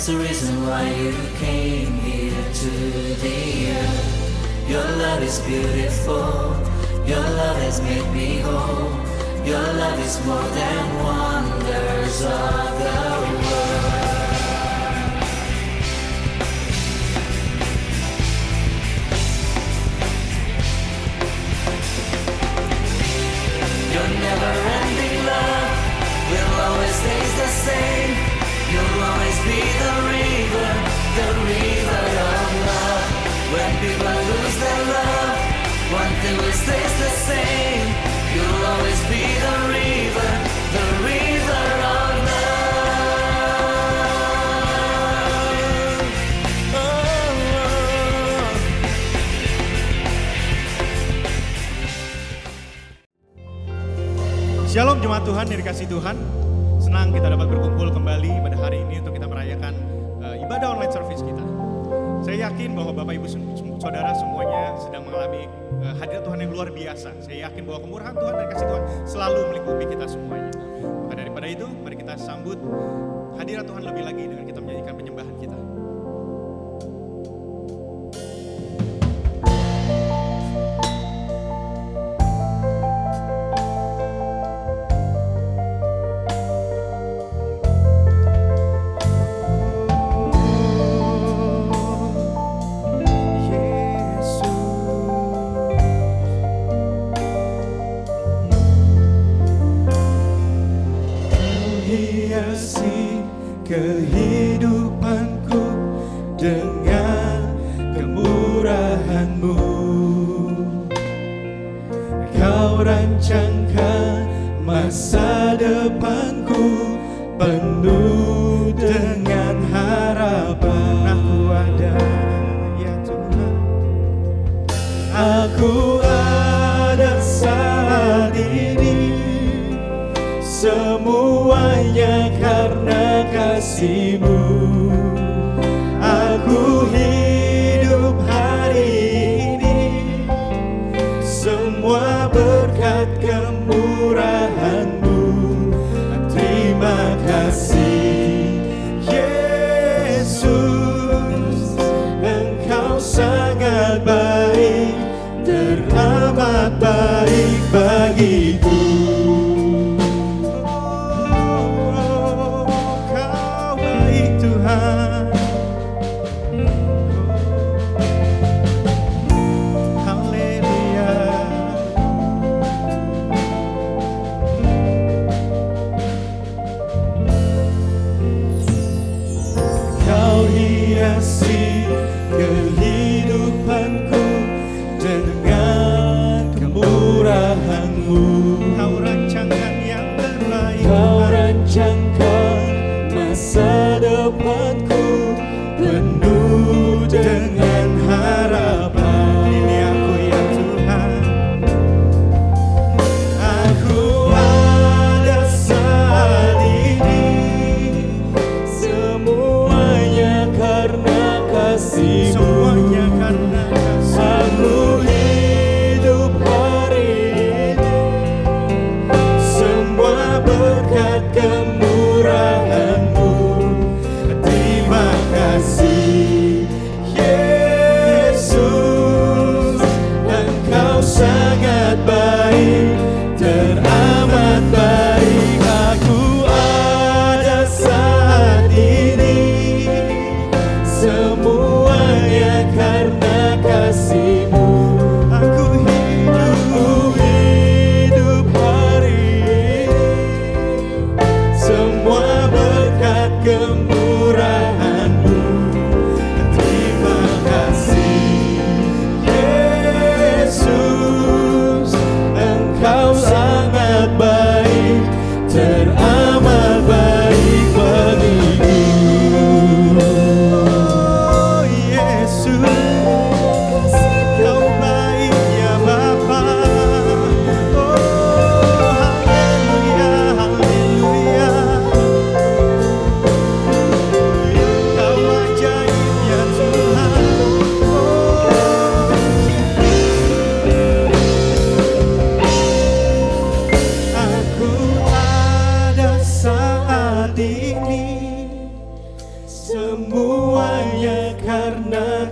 That's the reason why you came here to the earth. Your love is beautiful. Your love has made me whole. Your love is more than wonders of the world. Your never-ending love will always stay the same. You'll always be the river of love. When people lose their love, one thing will stay the same. You'll always be the river of love. Oh. Shalom jemaat Tuhan yang dikasihi Tuhan. Senang kita dapat berkumpul kembali pada hari ini untuk kita merayakan ibadah online service kita. Saya yakin bahwa Bapak Ibu Saudara semuanya sedang mengalami hadirat Tuhan yang luar biasa. Saya yakin bahwa kemurahan Tuhan dan kasih Tuhan selalu melingkupi kita semuanya. Maka daripada itu, mari kita sambut hadirat Tuhan lebih lagi dengan kita menyanyikan penyembahan kita. Kehidupanku dengan kemurahan-Mu. Kau rancangkan masa depanku penuh dengan harapan. Aku ada, ya Tuhan. Aku ada saat ini, semuanya karena kasih-Mu. Aku hidup hari ini, semua berkat kemurahan-Mu. Terima kasih Yesus, Engkau sangat baik, teramat baik bagiku. Kehidupanku dengan kemurahan-Mu. Kau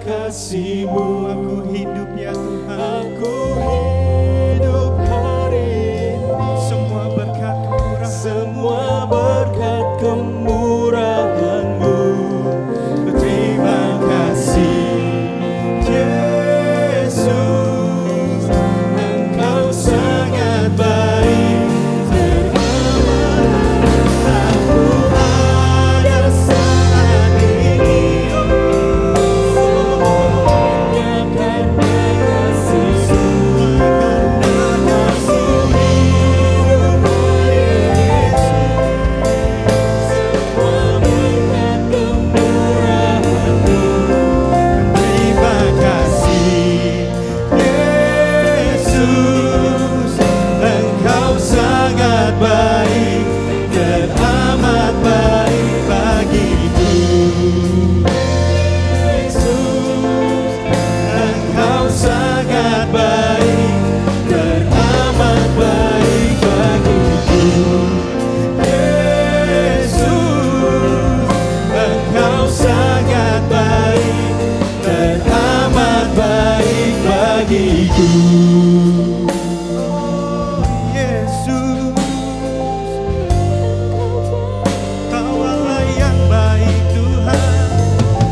kasih-Mu. Aku hidup ya Tuhan, Aku hidup hari ini semua berkat kemurahan. semua berkat kemurahan-Mu. Terima kasih Yesus, Engkau sangat baik, teramat. Aku ada saat ini semuanya karena kasih-Mu, karena kasih hidup Yesus. Semua berkat kemurahan-Mu. Terima kasih Yesus, Engkau sangat baik, teramat baik bagiku. Yesus, Engkau sangat baik, teramat baik bagiku. Yesus, Engkau sangat baik, teramat baik bagiku. Yesus, Kau Allah yang baik Tuhan.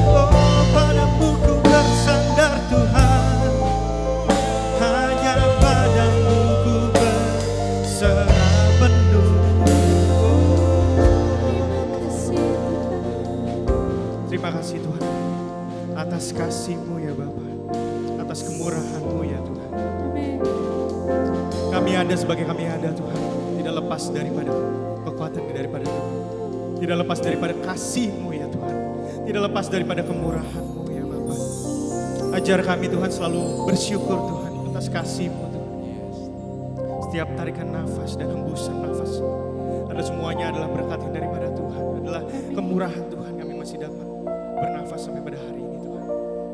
Oh, padamu ku bersandar Tuhan, hanya padamu ku berserah penuh. Terima kasih Tuhan atas kasih-Mu ya Bapa, atas kemurahan-Mu ya Tuhan. Kami ada sebagai kami ada Tuhan, tidak lepas daripada kekuatan daripada Tuhan, tidak lepas daripada kasih-Mu ya Tuhan, tidak lepas daripada kemurahan-Mu ya Bapa. Ajar kami Tuhan selalu bersyukur Tuhan atas kasih-Mu Tuhan. Setiap tarikan nafas dan hembusan nafas adalah semuanya adalah berkat yang daripada Tuhan, adalah kemurahan Tuhan. Kami masih dapat bernafas sampai pada hari ini Tuhan.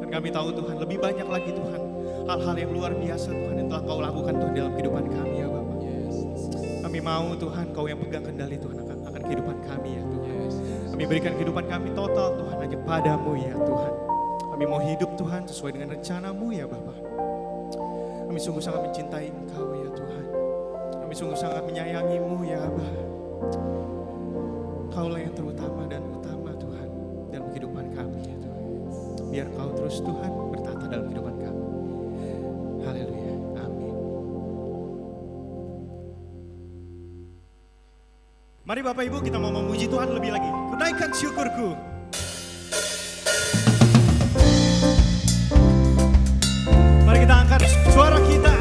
Dan kami tahu Tuhan lebih banyak lagi Tuhan hal-hal yang luar biasa Tuhan yang telah Kau lakukan Tuhan dalam kehidupan kami ya Bapa. Kami mau Tuhan Kau yang pegang kendali Tuhan akan kehidupan kami ya Tuhan. Kami berikan kehidupan kami total Tuhan hanya padamu ya Tuhan. Kami mau hidup Tuhan sesuai dengan rencana-Mu ya Bapa. Kami sungguh sangat mencintai Engkau ya Tuhan. Kami sungguh sangat menyayangi-Mu ya Abah. Kaulah yang terutama dan utama Tuhan dalam kehidupan kami ya Tuhan. Biar Kau terus Tuhan bertata dalam kehidupan kami. Haleluya. Amin. Mari Bapak Ibu kita mau memuji Tuhan lebih lagi. Kunaikkan syukurku. Mari kita angkat suara kita.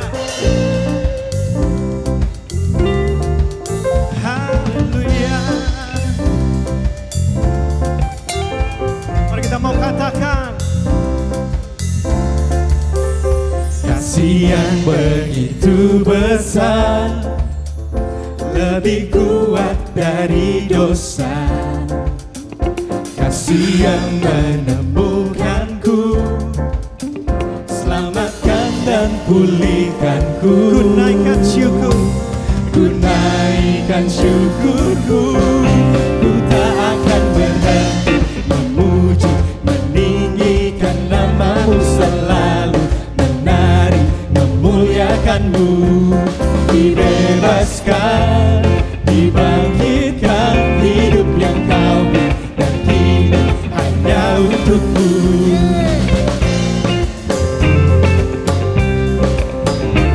Haleluya. Mari kita mau katakan Kasih yang begitu besar, lebih kuat dari dosa. Kasih yang menemukanku, selamatkan dan pulihkanku. ku naikkan syukur. Ku naikkan syukurku, ku tak akan berhenti memuji, meninggikan nama-Mu selalu, menari, memuliakan-Mu. Dibebaskan, dibangkitkan, hidup yang Kau beri, dan hidup hanya untuk-Mu.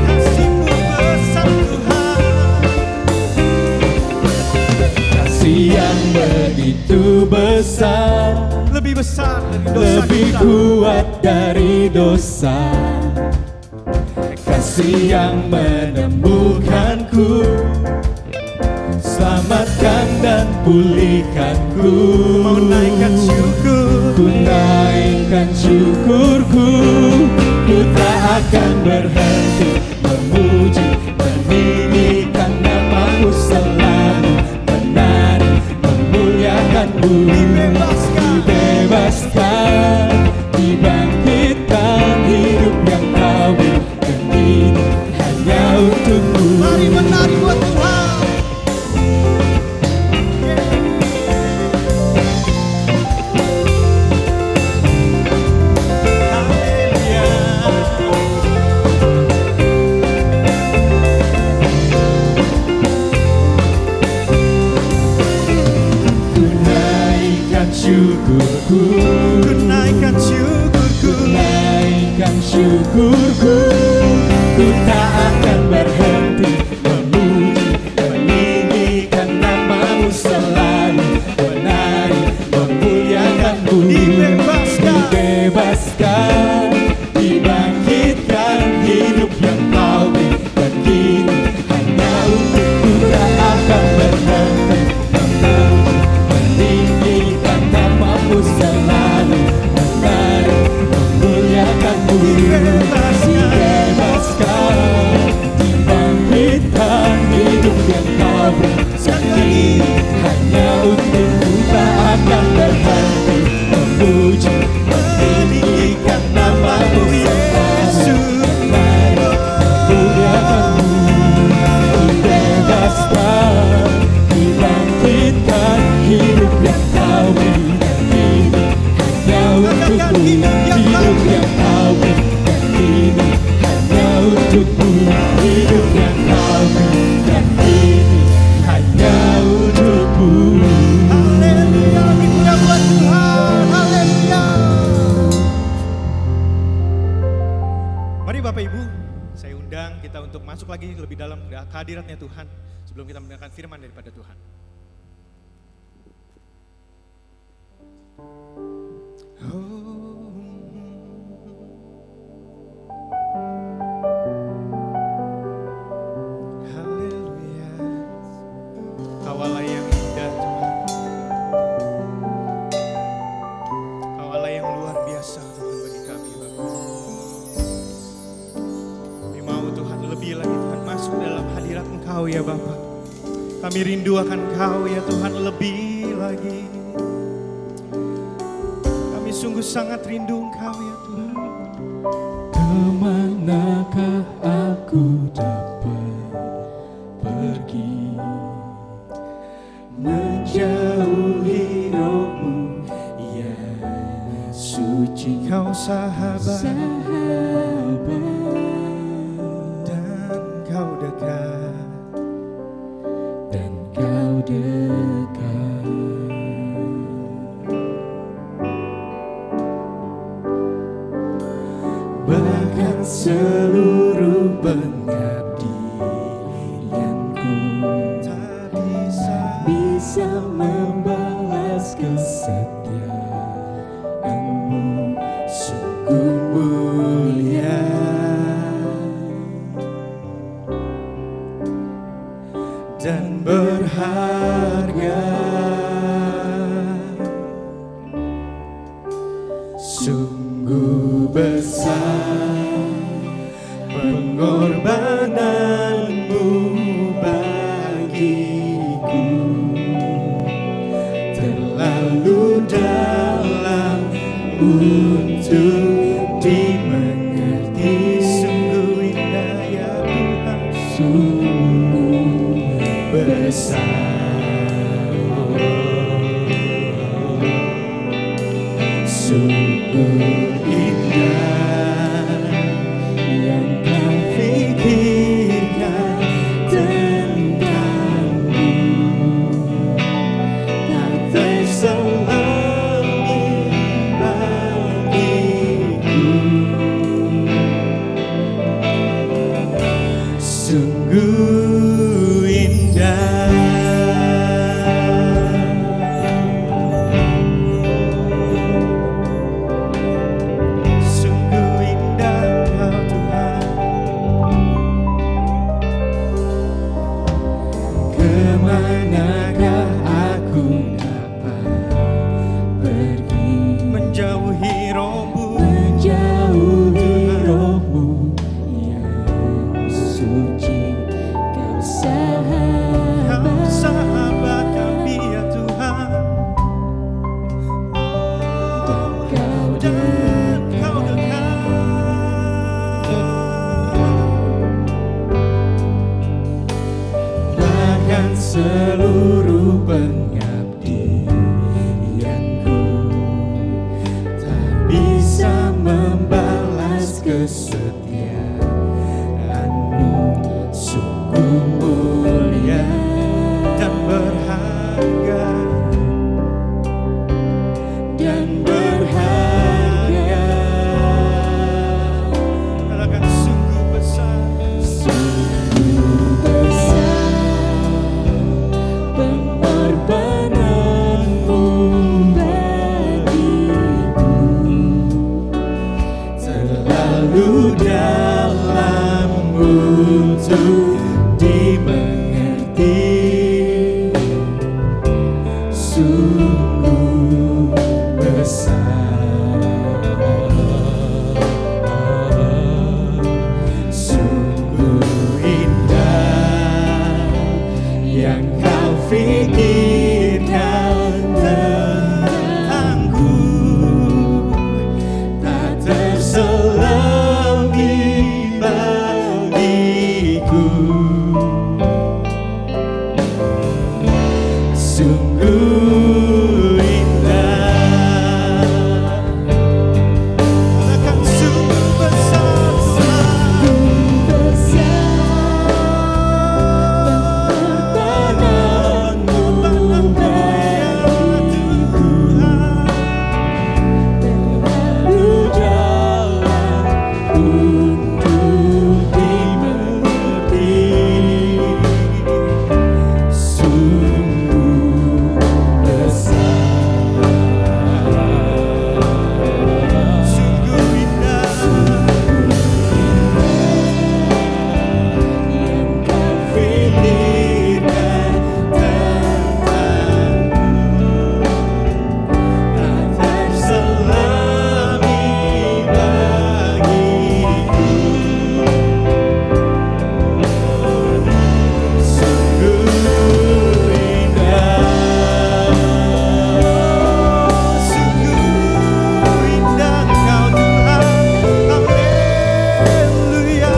Kasih-Mu besar Tuhan. Kasih yang begitu besar, Lebih besar dari dosa lebih kita. kuat dari dosa. Kasih yang menemukanku, selamatkan dan pulihkanku. Mau naikkan syukur. Ku naikkan syukurku, ku tak akan berhenti memuji, meninggikan nama-Mu selalu, menari, memuliakan-Mu. Dibebaskan, dibangkitkan, hidup yang Kau beri, dan hidup hanya untuk-Mu. Mari menari buat Tuhan. syukurku, ku tak akan berhenti memuji, meninggikan nama-Mu selalu, menari, memuliakan-Mu. Dibebaskan, dibangkitkan, hidup yang Kau berikan kini hanya untukku, tak akan berhenti memuji, meninggikan nama-Mu selalu, menari, memuliakan-Mu. Dibebaskan, dibangkitkan, hidup yang Kau berikan kini hanya untukku, tak akan berhenti memuji, meninggikan nama-Mu selalu, menari, memuliakan-Mu. Dibebaskan, dibangkitkan, hidup yang Kau berikan kini hanya untukku, hidup yang Kau berikan kini hanya untukku, hidup yang Kau berikan kini hanya untukku. Haleluya, punya buat Tuhan. Haleluya. Mari Bapak Ibu, saya undang kita untuk masuk lagi lebih dalam kehadiratnya Tuhan sebelum kita mendengarkan firman daripada Tuhan. Haleluya. Kau Allah yang indah Tuhan. Kau Allah yang luar biasa Tuhan bagi kami Bapak. Kami mau Tuhan lebih lagi Tuhan masuk dalam hadirat Engkau ya Bapak. Kami rindu akan Engkau ya Tuhan lebih lagi. Kami sungguh sangat rindu Engkau ya Tuhan. Kemanakah aku dapat pergi, menjauhi Roh-Mu yang suci? Kau sahabat Sahabat dan Kau dekat. dan Kau dekat, bahkan seluruh pengabdianku Tak bisa membalas kesetiaan-Mu, sungguh mulia dan berharga. sungguh besar pengorbanan-Mu bagiku, terlalu dalam untuk dimengerti. Sungguh indah ya Tuhan. Sungguh besar, sungguh indah terlalu dalam untuk dimengerti. Sungguh besar, sungguh indah yang kau pikirkan tentangku, tak terselami bagiku. Sungguh indah, katakan sungguh besar, pengorbananmu bagiku, terlalu jalan untuk dimengerti. Sungguh besar, sungguh indah yang kau pikirkan tentangku, tak terselami bagiku. Sungguh indah, sungguh indah Kau Tuhan, haleluya.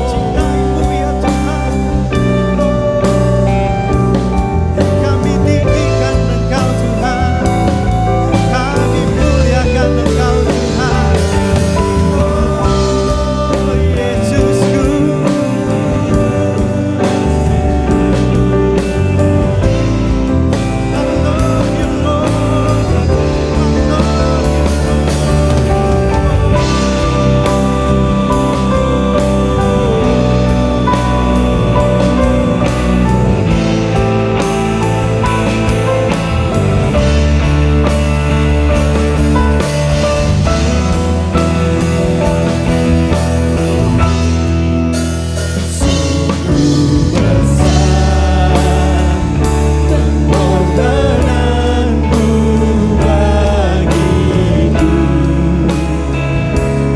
Cinta-Mu ya Tuhan, kami tinggikan Engkau Tuhan, kami muliakan Engkau Tuhan. Oh Yesusku, I love you Lord, I love Sungguh besar pengorbananmu bagiku,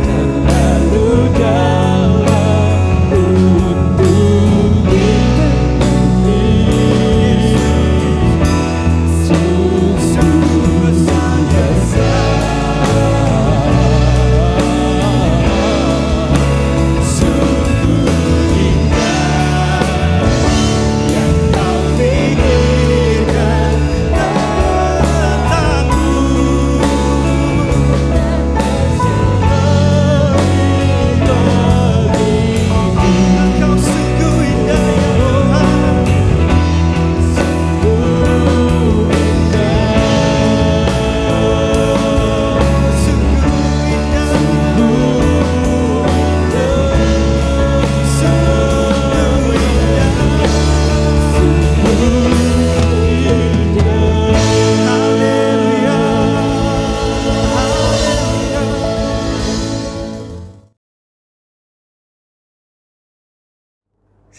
terlalu dalam untuk dimengerti. Sungguh besar, sungguh indah yang kau pikirkan tentangku, Engkau sungguh indah ya Tuhan, sungguh indah, sungguh indah, sungguh indah, haleluya, haleluya.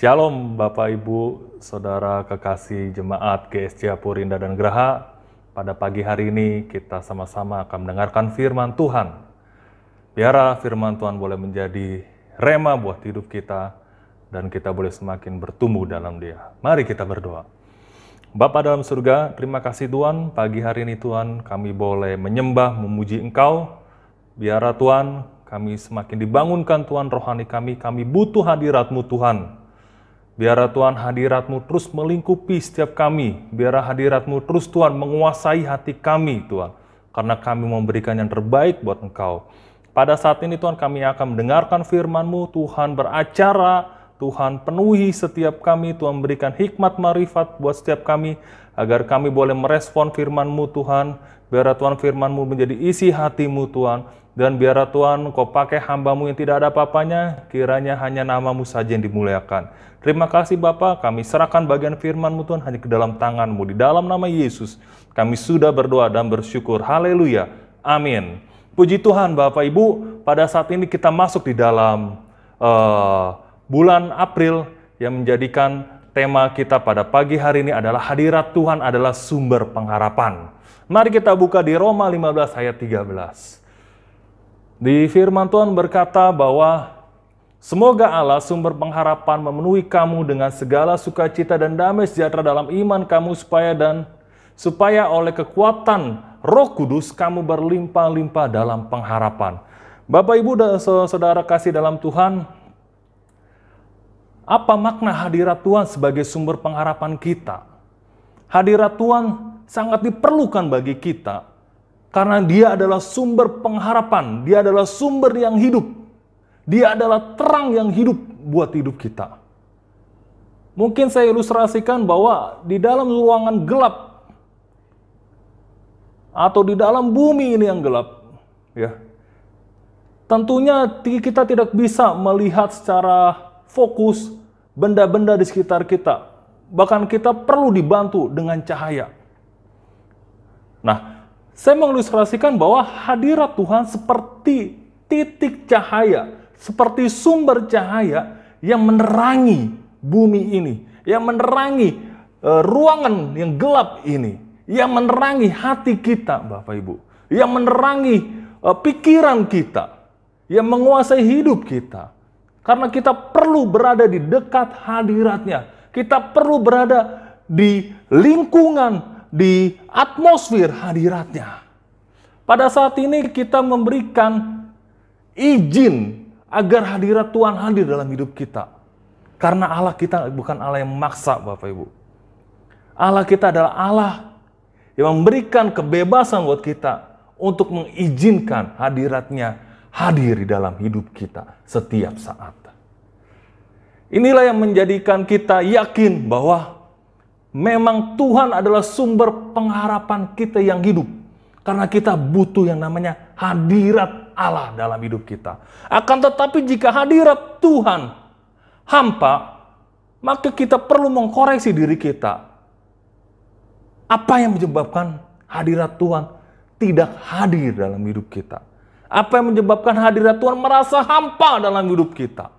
Shalom Bapak Ibu, Saudara kekasih Jemaat GSC Apurinda dan Graha. Pada pagi hari ini kita sama-sama akan mendengarkan firman Tuhan. Biarlah firman Tuhan boleh menjadi rema buat hidup kita dan kita boleh semakin bertumbuh dalam Dia. Mari kita berdoa. Bapa dalam surga, terima kasih Tuhan, pagi hari ini Tuhan kami boleh menyembah, memuji Engkau. Biarlah Tuhan kami semakin dibangunkan Tuhan rohani kami butuh hadirat-Mu Tuhan. Biarlah Tuhan hadirat-Mu terus melingkupi setiap kami. Biarlah hadirat-Mu terus Tuhan menguasai hati kami Tuhan. Karena kami memberikan yang terbaik buat Engkau. Pada saat ini Tuhan kami akan mendengarkan firman-Mu, Tuhan beracara, Tuhan penuhi setiap kami, Tuhan berikan hikmat marifat buat setiap kami, agar kami boleh merespon firman-Mu Tuhan. Biar Tuhan firman-Mu menjadi isi hati-Mu Tuhan, dan biar Tuhan Kau pakai hamba-Mu yang tidak ada apa-apanya, kiranya hanya nama-Mu saja yang dimuliakan. Terima kasih Bapa, kami serahkan bagian firman-Mu Tuhan hanya ke dalam tangan-Mu. Di dalam nama Yesus, kami sudah berdoa dan bersyukur. Haleluya. Amin. Puji Tuhan Bapak Ibu, pada saat ini kita masuk di dalam bulan April yang menjadikan tema kita pada pagi hari ini adalah hadirat Tuhan adalah sumber pengharapan. Mari kita buka di Roma 15 ayat 13. Di firman Tuhan berkata bahwa semoga Allah sumber pengharapan memenuhi kamu dengan segala sukacita dan damai sejahtera dalam iman kamu supaya oleh kekuatan Roh Kudus kamu berlimpah-limpah dalam pengharapan. Bapak Ibu dan saudara kasih dalam Tuhan, apa makna hadirat Tuhan sebagai sumber pengharapan kita? Hadirat Tuhan sangat diperlukan bagi kita karena Dia adalah sumber pengharapan, Dia adalah sumber yang hidup, Dia adalah terang yang hidup buat hidup kita. Mungkin saya ilustrasikan bahwa di dalam ruangan gelap atau di dalam bumi ini yang gelap, ya, tentunya kita tidak bisa melihat secara fokus benda-benda di sekitar kita. Bahkan kita perlu dibantu dengan cahaya. Nah, saya mengilustrasikan bahwa hadirat Tuhan seperti titik cahaya, seperti sumber cahaya yang menerangi bumi ini, yang menerangi ruangan yang gelap ini, yang menerangi hati kita, Bapak Ibu, yang menerangi pikiran kita, yang menguasai hidup kita. Karena kita perlu berada di dekat hadiratnya. Kita perlu berada di lingkungan, di atmosfer hadiratnya. Pada saat ini kita memberikan izin agar hadirat Tuhan hadir dalam hidup kita. Karena Allah kita bukan Allah yang memaksa, Bapak Ibu. Allah kita adalah Allah yang memberikan kebebasan buat kita untuk mengizinkan hadiratnya hadir di dalam hidup kita setiap saat. Inilah yang menjadikan kita yakin bahwa memang Tuhan adalah sumber pengharapan kita yang hidup. Karena kita butuh yang namanya hadirat Allah dalam hidup kita. Akan tetapi jika hadirat Tuhan hampa, maka kita perlu mengkoreksi diri kita. Apa yang menyebabkan hadirat Tuhan tidak hadir dalam hidup kita? Apa yang menyebabkan hadirat Tuhan merasa hampa dalam hidup kita?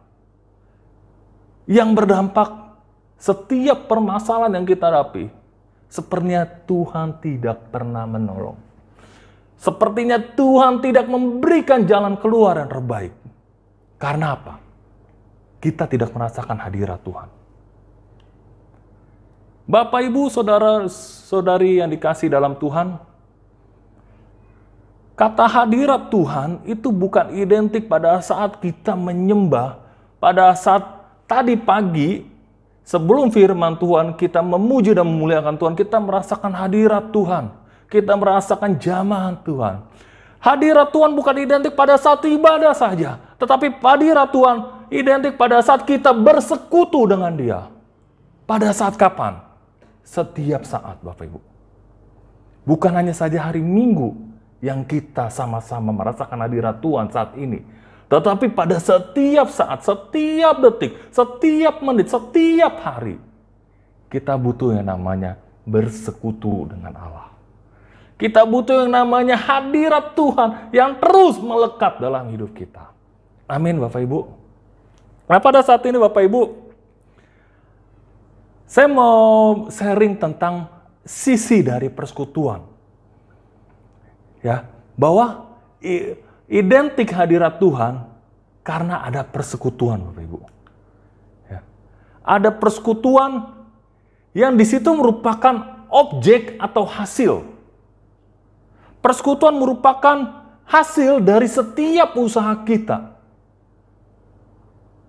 Yang berdampak setiap permasalahan yang kita hadapi, sepertinya Tuhan tidak pernah menolong. Sepertinya Tuhan tidak memberikan jalan keluar yang terbaik. Karena apa? Kita tidak merasakan hadirat Tuhan. Bapak, Ibu, saudara-saudari yang dikasih dalam Tuhan, kata hadirat Tuhan itu bukan identik pada saat kita menyembah, pada saat tadi pagi sebelum firman Tuhan kita memuji dan memuliakan Tuhan, kita merasakan hadirat Tuhan, kita merasakan jamahan Tuhan. Hadirat Tuhan bukan identik pada saat ibadah saja, tetapi hadirat Tuhan identik pada saat kita bersekutu dengan Dia. Pada saat kapan? Setiap saat, Bapak Ibu. Bukan hanya saja hari Minggu yang kita sama-sama merasakan hadirat Tuhan saat ini, tetapi pada setiap saat, setiap detik, setiap menit, setiap hari, kita butuh yang namanya bersekutu dengan Allah. Kita butuh yang namanya hadirat Tuhan yang terus melekat dalam hidup kita. Amin, Bapak Ibu. Nah, pada saat ini Bapak Ibu, saya mau sharing tentang sisi dari persekutuan. Ya, bahwa identik hadirat Tuhan karena ada persekutuan, Bapak Ibu. Ya. Ada persekutuan yang di situ merupakan objek atau hasil. Persekutuan merupakan hasil dari setiap usaha kita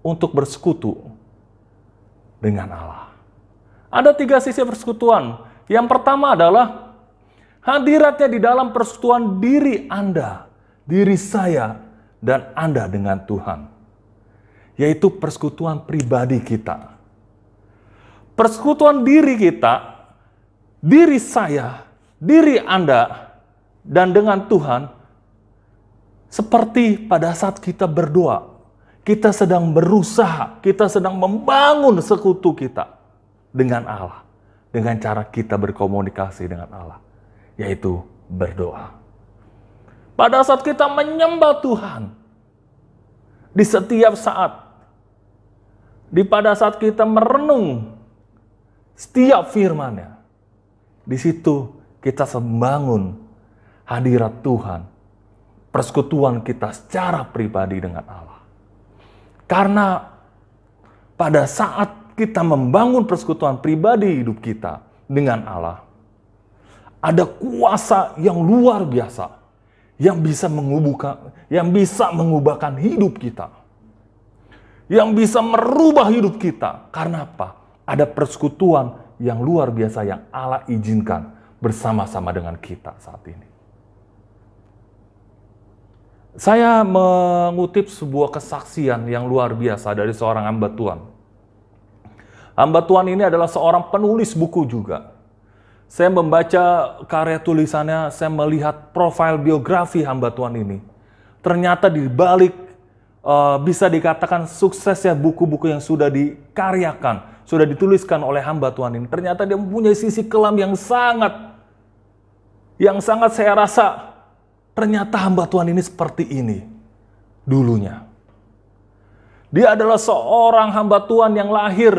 untuk bersekutu dengan Allah. Ada 3 sisi persekutuan. Yang pertama adalah hadiratnya di dalam persekutuan diri Anda, diri saya, dan Anda dengan Tuhan. yaitu persekutuan pribadi kita. Persekutuan diri kita, diri saya, diri Anda, dan dengan Tuhan, seperti pada saat kita berdoa, kita sedang berusaha, kita sedang membangun sekutu kita dengan Allah, dengan cara kita berkomunikasi dengan Allah, yaitu berdoa. Pada saat kita menyembah Tuhan, di setiap saat, pada saat kita merenung setiap firman-Nya, di situ kita membangun hadirat Tuhan, persekutuan kita secara pribadi dengan Allah. Karena pada saat kita membangun persekutuan pribadi hidup kita dengan Allah, ada kuasa yang luar biasa yang bisa mengubahkan hidup kita, yang bisa merubah hidup kita. Karena apa? Ada persekutuan yang luar biasa yang Allah izinkan bersama-sama dengan kita saat ini. Saya mengutip sebuah kesaksian yang luar biasa dari seorang hamba Tuhan. Hamba Tuhan ini adalah seorang penulis buku juga. Saya membaca karya tulisannya, saya melihat profil biografi hamba Tuhan ini. Ternyata di balik bisa dikatakan suksesnya buku-buku yang sudah dikaryakan, sudah dituliskan oleh hamba Tuhan ini, ternyata dia mempunyai sisi kelam yang sangat saya rasa ternyata hamba Tuhan ini seperti ini dulunya. Dia adalah seorang hamba Tuhan yang lahir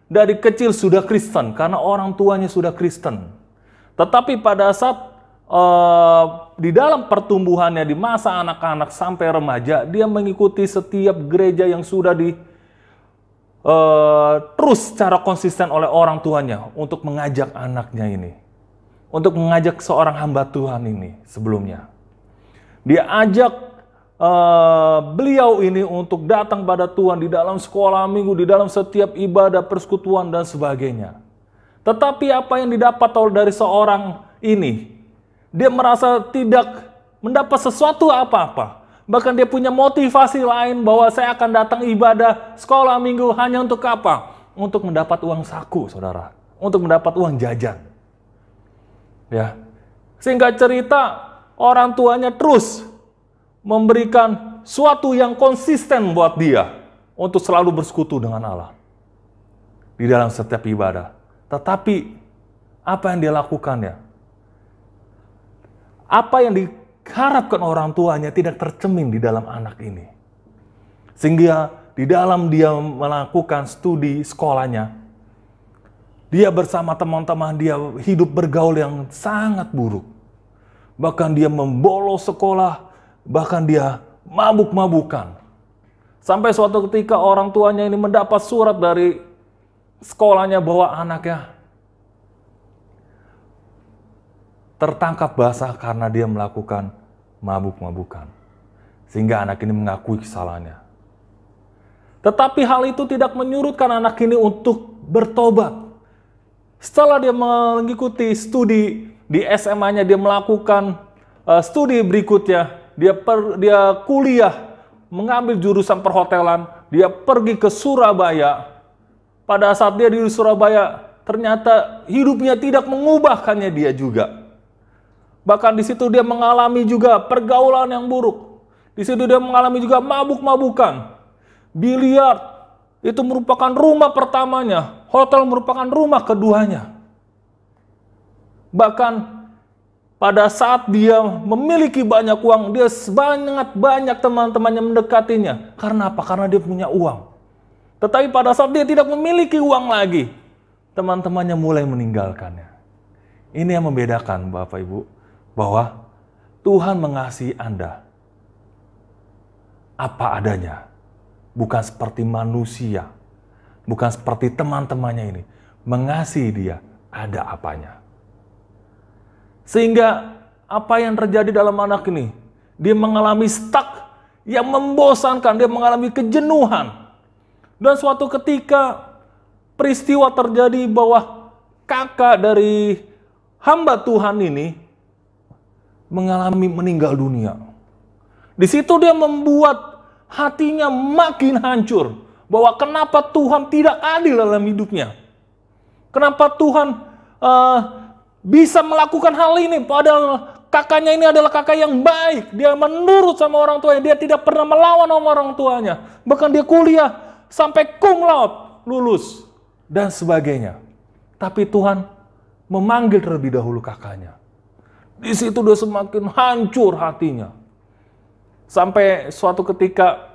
dari kecil sudah Kristen karena orang tuanya sudah Kristen. Tetapi pada saat di dalam pertumbuhannya di masa anak-anak sampai remaja, dia mengikuti setiap gereja yang sudah terus secara konsisten oleh orang tuanya untuk mengajak anaknya ini, untuk mengajak seorang hamba Tuhan ini sebelumnya. Dia ajak beliau ini untuk datang pada Tuhan di dalam sekolah minggu, di dalam setiap ibadah, persekutuan, dan sebagainya. Tetapi apa yang didapat dari seorang ini, dia merasa tidak mendapat sesuatu apa-apa. Bahkan dia punya motivasi lain bahwa saya akan datang ibadah sekolah minggu hanya untuk apa? Untuk mendapat uang saku, saudara. Untuk mendapat uang jajan. Ya. Singkat cerita, orang tuanya terus memberikan suatu yang konsisten buat dia untuk selalu bersekutu dengan Allah di dalam setiap ibadah. Tetapi apa yang dia lakukannya? Apa yang diharapkan orang tuanya tidak tercermin di dalam anak ini. Sehingga di dalam dia melakukan studi sekolahnya, dia bersama teman-teman dia hidup bergaul yang sangat buruk. Bahkan dia membolos sekolah, bahkan dia mabuk-mabukan. Sampai suatu ketika orang tuanya ini mendapat surat dari sekolahnya bahwa anaknya tertangkap basah karena dia melakukan mabuk-mabukan. Sehingga anak ini mengakui kesalahannya. Tetapi hal itu tidak menyurutkan anak ini untuk bertobat. Setelah dia mengikuti studi di SMA-nya, dia melakukan studi berikutnya. Dia kuliah, mengambil jurusan perhotelan, dia pergi ke Surabaya. Pada saat dia di Surabaya, ternyata hidupnya tidak mengubahkannya dia juga. Bahkan di situ dia mengalami juga pergaulan yang buruk. Di situ dia mengalami juga mabuk-mabukan. Biliar itu merupakan rumah pertamanya, hotel merupakan rumah keduanya. Bahkan pada saat dia memiliki banyak uang, dia sangat banyak teman-temannya mendekatinya. Karena apa? Karena dia punya uang. Tetapi pada saat dia tidak memiliki uang lagi, teman-temannya mulai meninggalkannya. Ini yang membedakan Bapak Ibu, bahwa Tuhan mengasihi Anda apa adanya. Bukan seperti manusia, bukan seperti teman-temannya ini. Mengasihi dia ada apanya. Sehingga apa yang terjadi dalam anak ini, dia mengalami stuck yang membosankan, dia mengalami kejenuhan. Dan suatu ketika peristiwa terjadi bahwa kakak dari hamba Tuhan ini mengalami meninggal dunia. Di situ dia membuat hatinya makin hancur. Bahwa kenapa Tuhan tidak adil dalam hidupnya. Kenapa Tuhan bisa melakukan hal ini, padahal kakaknya ini adalah kakak yang baik. Dia menurut sama orang tuanya, dia tidak pernah melawan sama orang tuanya. Bahkan dia kuliah sampai cum laude, lulus, dan sebagainya. Tapi Tuhan memanggil terlebih dahulu kakaknya. Di situ dia semakin hancur hatinya. Sampai suatu ketika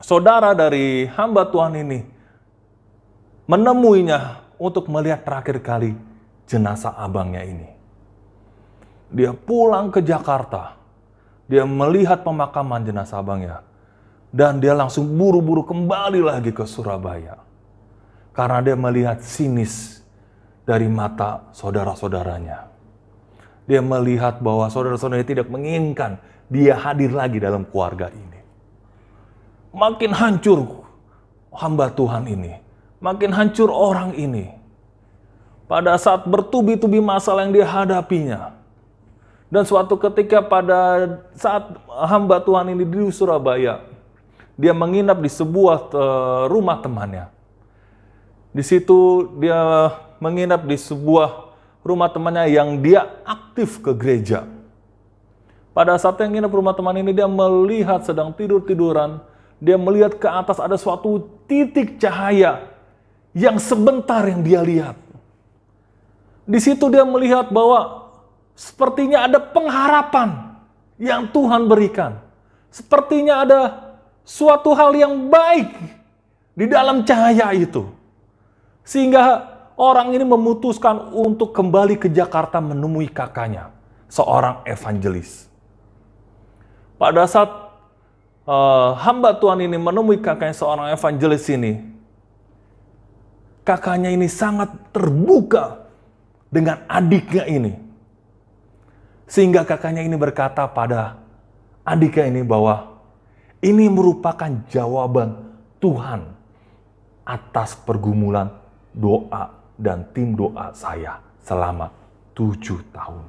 saudara dari hamba Tuhan ini menemuinya untuk melihat terakhir kali jenazah abangnya ini. Dia pulang ke Jakarta. Dia melihat pemakaman jenazah abangnya. Dan dia langsung buru-buru kembali lagi ke Surabaya. Karena dia melihat sinis dari mata saudara-saudaranya. Dia melihat bahwa saudara-saudaranya tidak menginginkan dia hadir lagi dalam keluarga ini. Makin hancur hamba Tuhan ini. Makin hancur orang ini. Pada saat bertubi-tubi masalah yang dia hadapinya. Dan suatu ketika pada saat hamba Tuhan ini di Surabaya, dia menginap di sebuah rumah temannya. Di situ dia menginap di sebuah rumah temannya yang dia aktif ke gereja. Pada saat yang nginap rumah teman ini, dia melihat sedang tidur-tiduran. Dia melihat ke atas ada suatu titik cahaya yang sebentar yang dia lihat. Di situ dia melihat bahwa sepertinya ada pengharapan yang Tuhan berikan. Sepertinya ada suatu hal yang baik di dalam cahaya itu. Sehingga orang ini memutuskan untuk kembali ke Jakarta menemui kakaknya, seorang evangelis. Pada saat hamba Tuhan ini menemui kakaknya, seorang evangelis ini, kakaknya ini sangat terbuka dengan adiknya ini. Sehingga kakaknya ini berkata pada adiknya ini bahwa ini merupakan jawaban Tuhan atas pergumulan doa dan tim doa saya selama 7 tahun.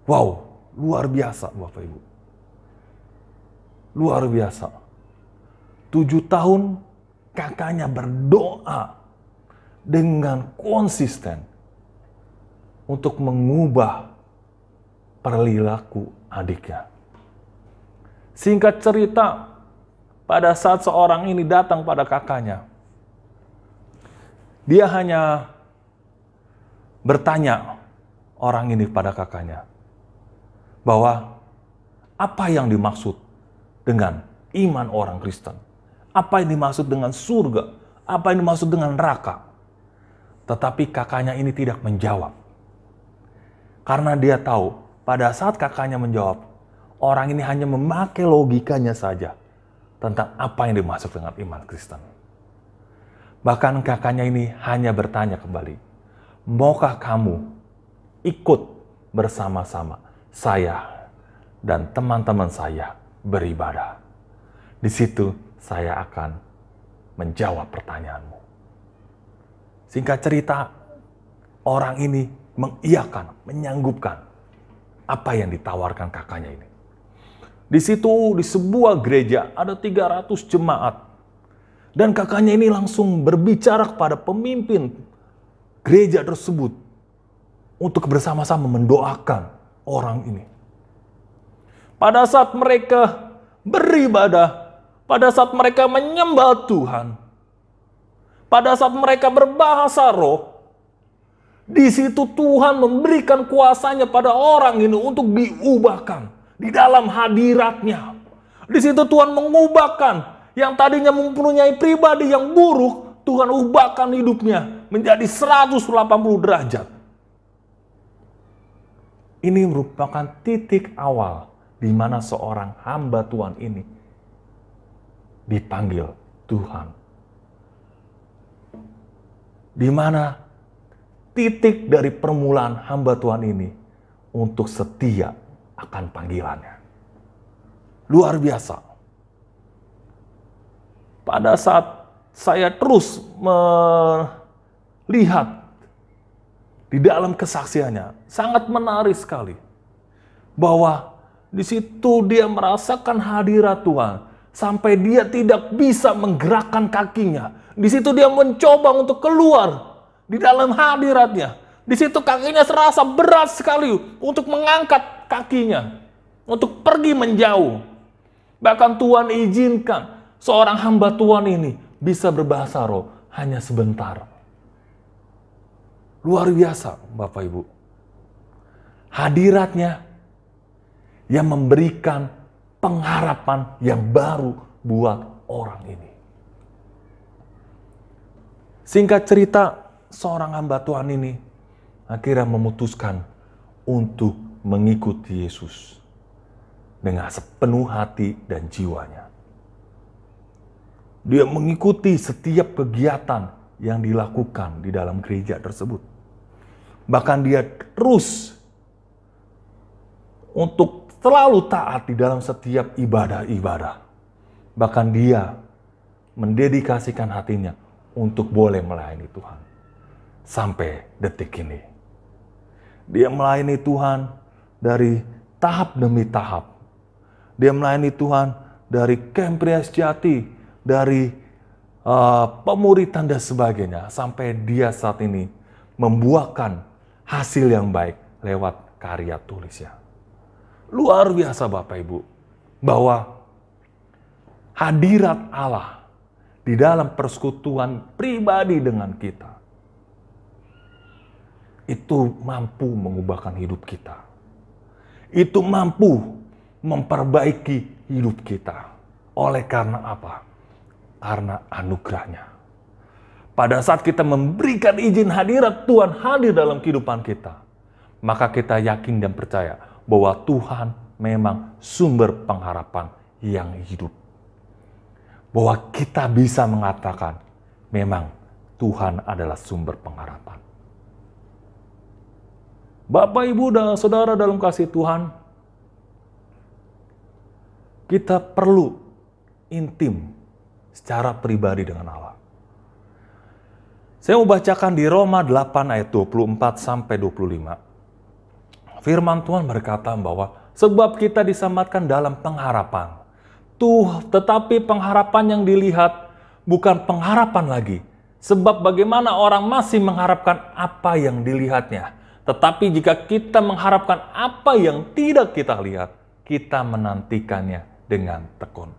Wow, luar biasa Bapak Ibu. Luar biasa. 7 tahun kakaknya berdoa dengan konsisten untuk mengubah perilaku adiknya. Singkat cerita, pada saat seorang ini datang pada kakaknya, dia hanya bertanya orang ini pada kakaknya bahwa apa yang dimaksud dengan iman orang Kristen, apa yang dimaksud dengan surga, apa yang dimaksud dengan neraka. Tetapi kakaknya ini tidak menjawab. Karena dia tahu pada saat kakaknya menjawab, orang ini hanya memakai logikanya saja tentang apa yang dimaksud dengan iman Kristen. Bahkan kakaknya ini hanya bertanya kembali, maukah kamu ikut bersama-sama saya dan teman-teman saya beribadah? Di situ saya akan menjawab pertanyaanmu. Singkat cerita, orang ini mengiyakan, menyanggupkan apa yang ditawarkan kakaknya ini. Di situ, di sebuah gereja, ada 300 jemaat. Dan kakaknya ini langsung berbicara kepada pemimpin gereja tersebut untuk bersama-sama mendoakan orang ini. Pada saat mereka beribadah, pada saat mereka menyembah Tuhan, pada saat mereka berbahasa roh, di situ Tuhan memberikan kuasanya pada orang ini untuk diubahkan di dalam hadiratnya. Di situ Tuhan mengubahkan yang tadinya mempunyai pribadi yang buruk, Tuhan ubahkan hidupnya menjadi 180 derajat. Ini merupakan titik awal di mana seorang hamba Tuhan ini dipanggil Tuhan. Di mana titik dari permulaan hamba Tuhan ini untuk setia akan panggilannya. Luar biasa. Pada saat saya terus melihat di dalam kesaksiannya, sangat menarik sekali bahwa Di situ dia merasakan hadirat Tuhan. Sampai dia tidak bisa menggerakkan kakinya. Di situ dia mencoba untuk keluar di dalam hadiratnya. Di situ kakinya serasa berat sekali untuk mengangkat kakinya. Untuk pergi menjauh. Bahkan Tuhan izinkan seorang hamba Tuhan ini bisa berbahasa roh hanya sebentar. Luar biasa Bapak Ibu. Hadiratnya yang memberikan pengharapan yang baru buat orang ini. Singkat cerita, seorang hamba Tuhan ini akhirnya memutuskan untuk mengikuti Yesus dengan sepenuh hati dan jiwanya. Dia mengikuti setiap kegiatan yang dilakukan di dalam gereja tersebut. Bahkan dia terus untuk selalu taat di dalam setiap ibadah-ibadah. Bahkan dia mendedikasikan hatinya untuk boleh melayani Tuhan. Sampai detik ini. Dia melayani Tuhan dari tahap demi tahap. Dia melayani Tuhan dari Camp Pria Sejati, dari pemuritan dan sebagainya. Sampai dia saat ini membuahkan hasil yang baik lewat karya tulisnya. Luar biasa Bapak Ibu, bahwa hadirat Allah di dalam persekutuan pribadi dengan kita, itu mampu mengubahkan hidup kita. Itu mampu memperbaiki hidup kita. Oleh karena apa? Karena anugerahnya. Pada saat kita memberikan izin hadirat Tuhan hadir dalam kehidupan kita, maka kita yakin dan percaya bahwa Tuhan memang sumber pengharapan yang hidup. Bahwa kita bisa mengatakan memang Tuhan adalah sumber pengharapan. Bapak, Ibu, dan Saudara dalam kasih Tuhan, kita perlu intim secara pribadi dengan Allah. Saya mau bacakan di Roma 8 ayat 24 sampai 25. Firman Tuhan berkata bahwa sebab kita diselamatkan dalam pengharapan. Tetapi pengharapan yang dilihat bukan pengharapan lagi. Sebab bagaimana orang masih mengharapkan apa yang dilihatnya. Tetapi jika kita mengharapkan apa yang tidak kita lihat, kita menantikannya dengan tekun.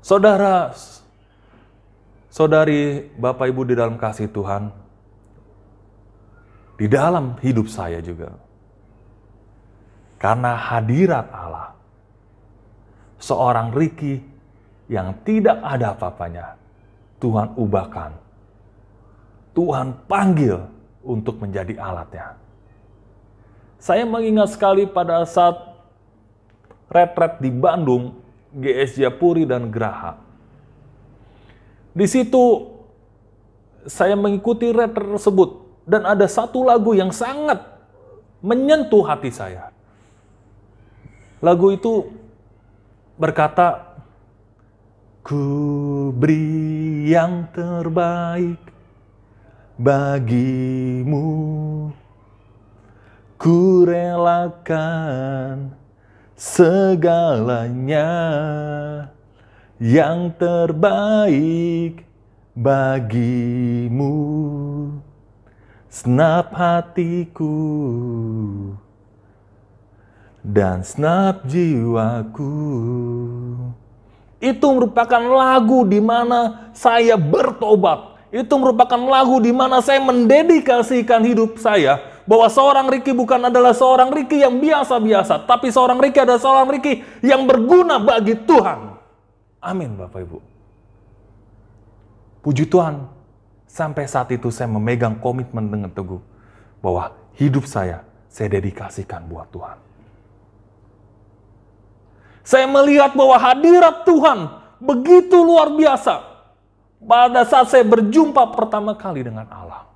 Saudara, saudari, Bapak Ibu di dalam kasih Tuhan, di dalam hidup saya juga, karena hadirat Allah, seorang Ricky yang tidak ada apa-apanya, Tuhan ubahkan, Tuhan panggil untuk menjadi alatnya. Saya mengingat sekali pada saat retret di Bandung, GS Japuri dan Graha. Di situ saya mengikuti retret tersebut. Dan ada satu lagu yang sangat menyentuh hati saya. Lagu itu berkata, ku beri yang terbaik bagimu, ku relakan segalanya yang terbaik bagimu. Senap hatiku dan senap jiwaku. Itu merupakan lagu di mana saya bertobat. Itu merupakan lagu di mana saya mendedikasikan hidup saya. Bahwa seorang Ricky bukan adalah seorang Ricky yang biasa-biasa. Tapi seorang Ricky adalah seorang Ricky yang berguna bagi Tuhan. Amin Bapak Ibu. Puji Tuhan. Sampai saat itu saya memegang komitmen dengan teguh bahwa hidup saya dedikasikan buat Tuhan. Saya melihat bahwa hadirat Tuhan begitu luar biasa pada saat saya berjumpa pertama kali dengan Allah.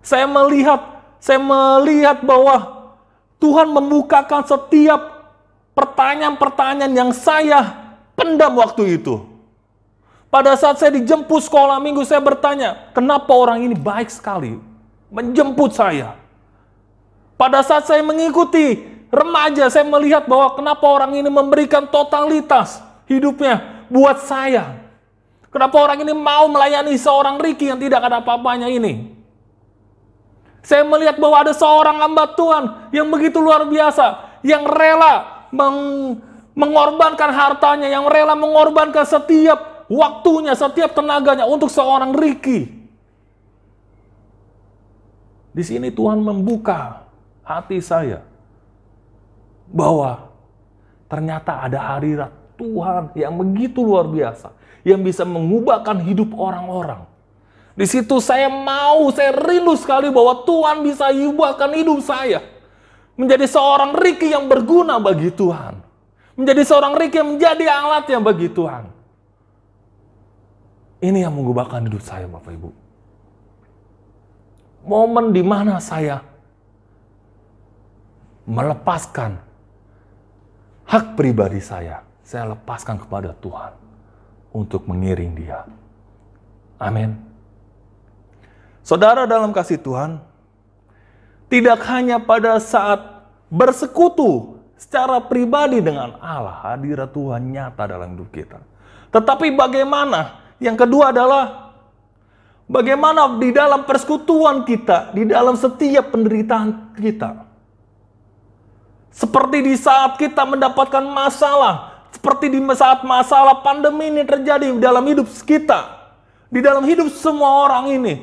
Saya melihat bahwa Tuhan membukakan setiap pertanyaan-pertanyaan yang saya pendam waktu itu. Pada saat saya dijemput sekolah minggu, saya bertanya, kenapa orang ini baik sekali menjemput saya? Pada saat saya mengikuti remaja, saya melihat bahwa kenapa orang ini memberikan totalitas hidupnya buat saya. Kenapa orang ini mau melayani seorang Ricky yang tidak ada apa-apanya ini. Saya melihat bahwa ada seorang hamba Tuhan yang begitu luar biasa, yang rela mengorbankan hartanya, yang rela mengorbankan setiap waktunya, setiap tenaganya untuk seorang Ricky. Di sini Tuhan membuka hati saya bahwa ternyata ada hadirat Tuhan yang begitu luar biasa, yang bisa mengubahkan hidup orang-orang. Di situ saya rindu sekali bahwa Tuhan bisa ubahkan hidup saya menjadi seorang Ricky yang berguna bagi Tuhan, menjadi seorang Ricky yang menjadi alatnya bagi Tuhan. Ini yang mengubahkan hidup saya, Bapak Ibu. Momen di mana saya melepaskan hak pribadi saya lepaskan kepada Tuhan untuk mengiring Dia. Amin. Saudara dalam kasih Tuhan, tidak hanya pada saat bersekutu secara pribadi dengan Allah, hadirat Tuhan nyata dalam hidup kita. Tetapi bagaimana? Yang kedua adalah bagaimana di dalam persekutuan kita, di dalam setiap penderitaan kita. Seperti di saat kita mendapatkan masalah, seperti di saat masalah pandemi ini terjadi dalam hidup kita, di dalam hidup semua orang ini.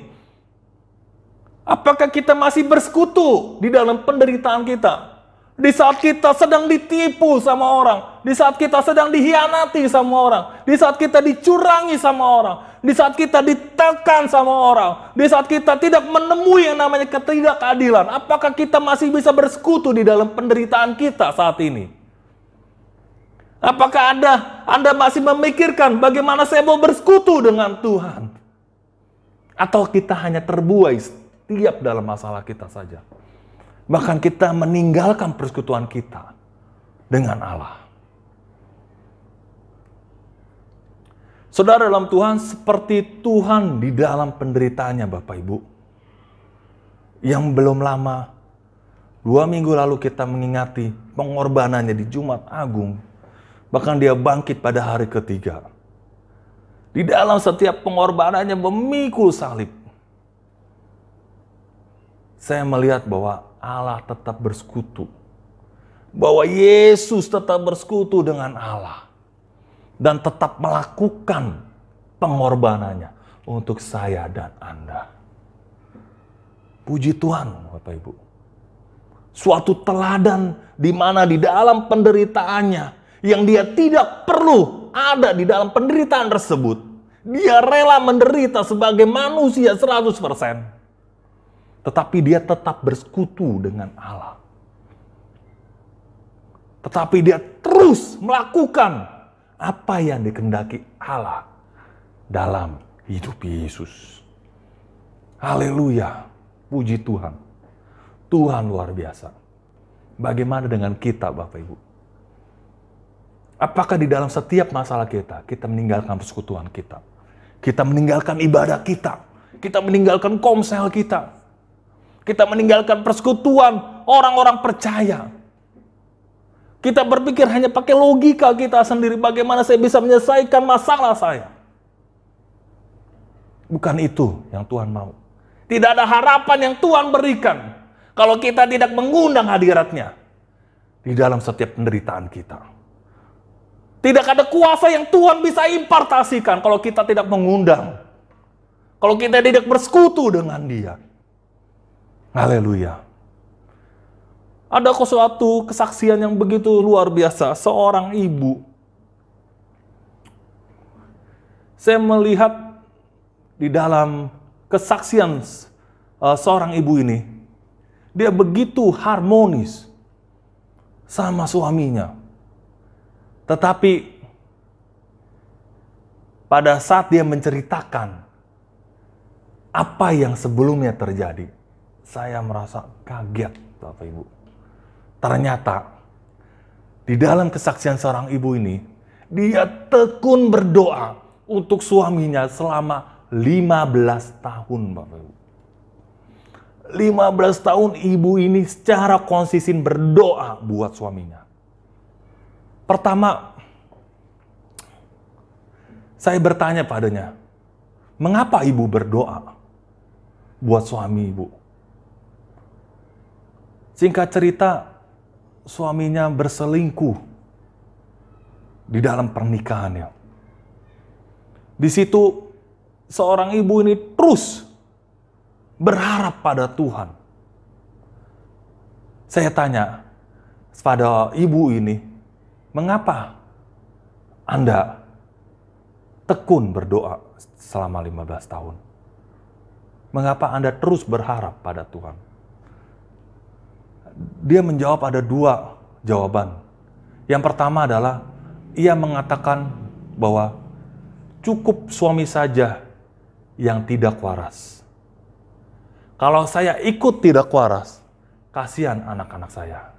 Apakah kita masih bersekutu di dalam penderitaan kita? Di saat kita sedang ditipu sama orang, di saat kita sedang dihianati sama orang, di saat kita dicurangi sama orang, di saat kita ditekan sama orang, di saat kita tidak menemui yang namanya ketidakadilan, apakah kita masih bisa bersekutu di dalam penderitaan kita saat ini? Apakah Anda masih memikirkan bagaimana saya mau bersekutu dengan Tuhan? Atau kita hanya terbuai setiap dalam masalah kita saja? Bahkan kita meninggalkan persekutuan kita dengan Allah. Saudara dalam Tuhan, seperti Tuhan di dalam penderitaannya Bapak Ibu. Yang belum lama, 2 minggu lalu kita mengingati pengorbanannya di Jumat Agung. Bahkan dia bangkit pada hari ketiga. Di dalam setiap pengorbanannya memikul salib. Saya melihat bahwa Allah tetap bersekutu. Bahwa Yesus tetap bersekutu dengan Allah. Dan tetap melakukan pengorbanannya untuk saya dan Anda. Puji Tuhan, Bapak Ibu. Suatu teladan di mana di dalam penderitaannya, yang dia tidak perlu ada di dalam penderitaan tersebut. Dia rela menderita sebagai manusia 100%. Tetapi dia tetap bersekutu dengan Allah. Tetapi dia terus melakukan apa yang dikehendaki Allah dalam hidup Yesus. Haleluya. Puji Tuhan. Tuhan luar biasa. Bagaimana dengan kita, Bapak Ibu? Apakah di dalam setiap masalah kita meninggalkan persekutuan kita? Kita meninggalkan ibadah kita. Kita meninggalkan komsel kita. Kita meninggalkan persekutuan orang-orang percaya. Kita berpikir hanya pakai logika kita sendiri. Bagaimana saya bisa menyelesaikan masalah saya. Bukan itu yang Tuhan mau. Tidak ada harapan yang Tuhan berikan kalau kita tidak mengundang hadirat-Nya di dalam setiap penderitaan kita. Tidak ada kuasa yang Tuhan bisa impartasikan kalau kita tidak mengundang. Kalau kita tidak bersekutu dengan Dia. Haleluya. Ada suatu kesaksian yang begitu luar biasa. Seorang ibu. Saya melihat di dalam kesaksian seorang ibu ini. Dia begitu harmonis sama suaminya. Tetapi pada saat dia menceritakan apa yang sebelumnya terjadi, saya merasa kaget, Bapak Ibu. Ternyata di dalam kesaksian seorang ibu ini, dia tekun berdoa untuk suaminya selama 15 tahun, Bapak Ibu. 15 tahun ibu ini secara konsisten berdoa buat suaminya. Pertama, saya bertanya padanya, mengapa ibu berdoa buat suami ibu? Singkat cerita, suaminya berselingkuh di dalam pernikahannya. Di situ seorang ibu ini terus berharap pada Tuhan. Saya tanya pada ibu ini, mengapa Anda tekun berdoa selama 15 tahun? Mengapa Anda terus berharap pada Tuhan? Dia menjawab ada 2 jawaban. Yang pertama adalah ia mengatakan bahwa cukup suami saja yang tidak waras. Kalau saya ikut tidak waras, kasihan anak-anak saya.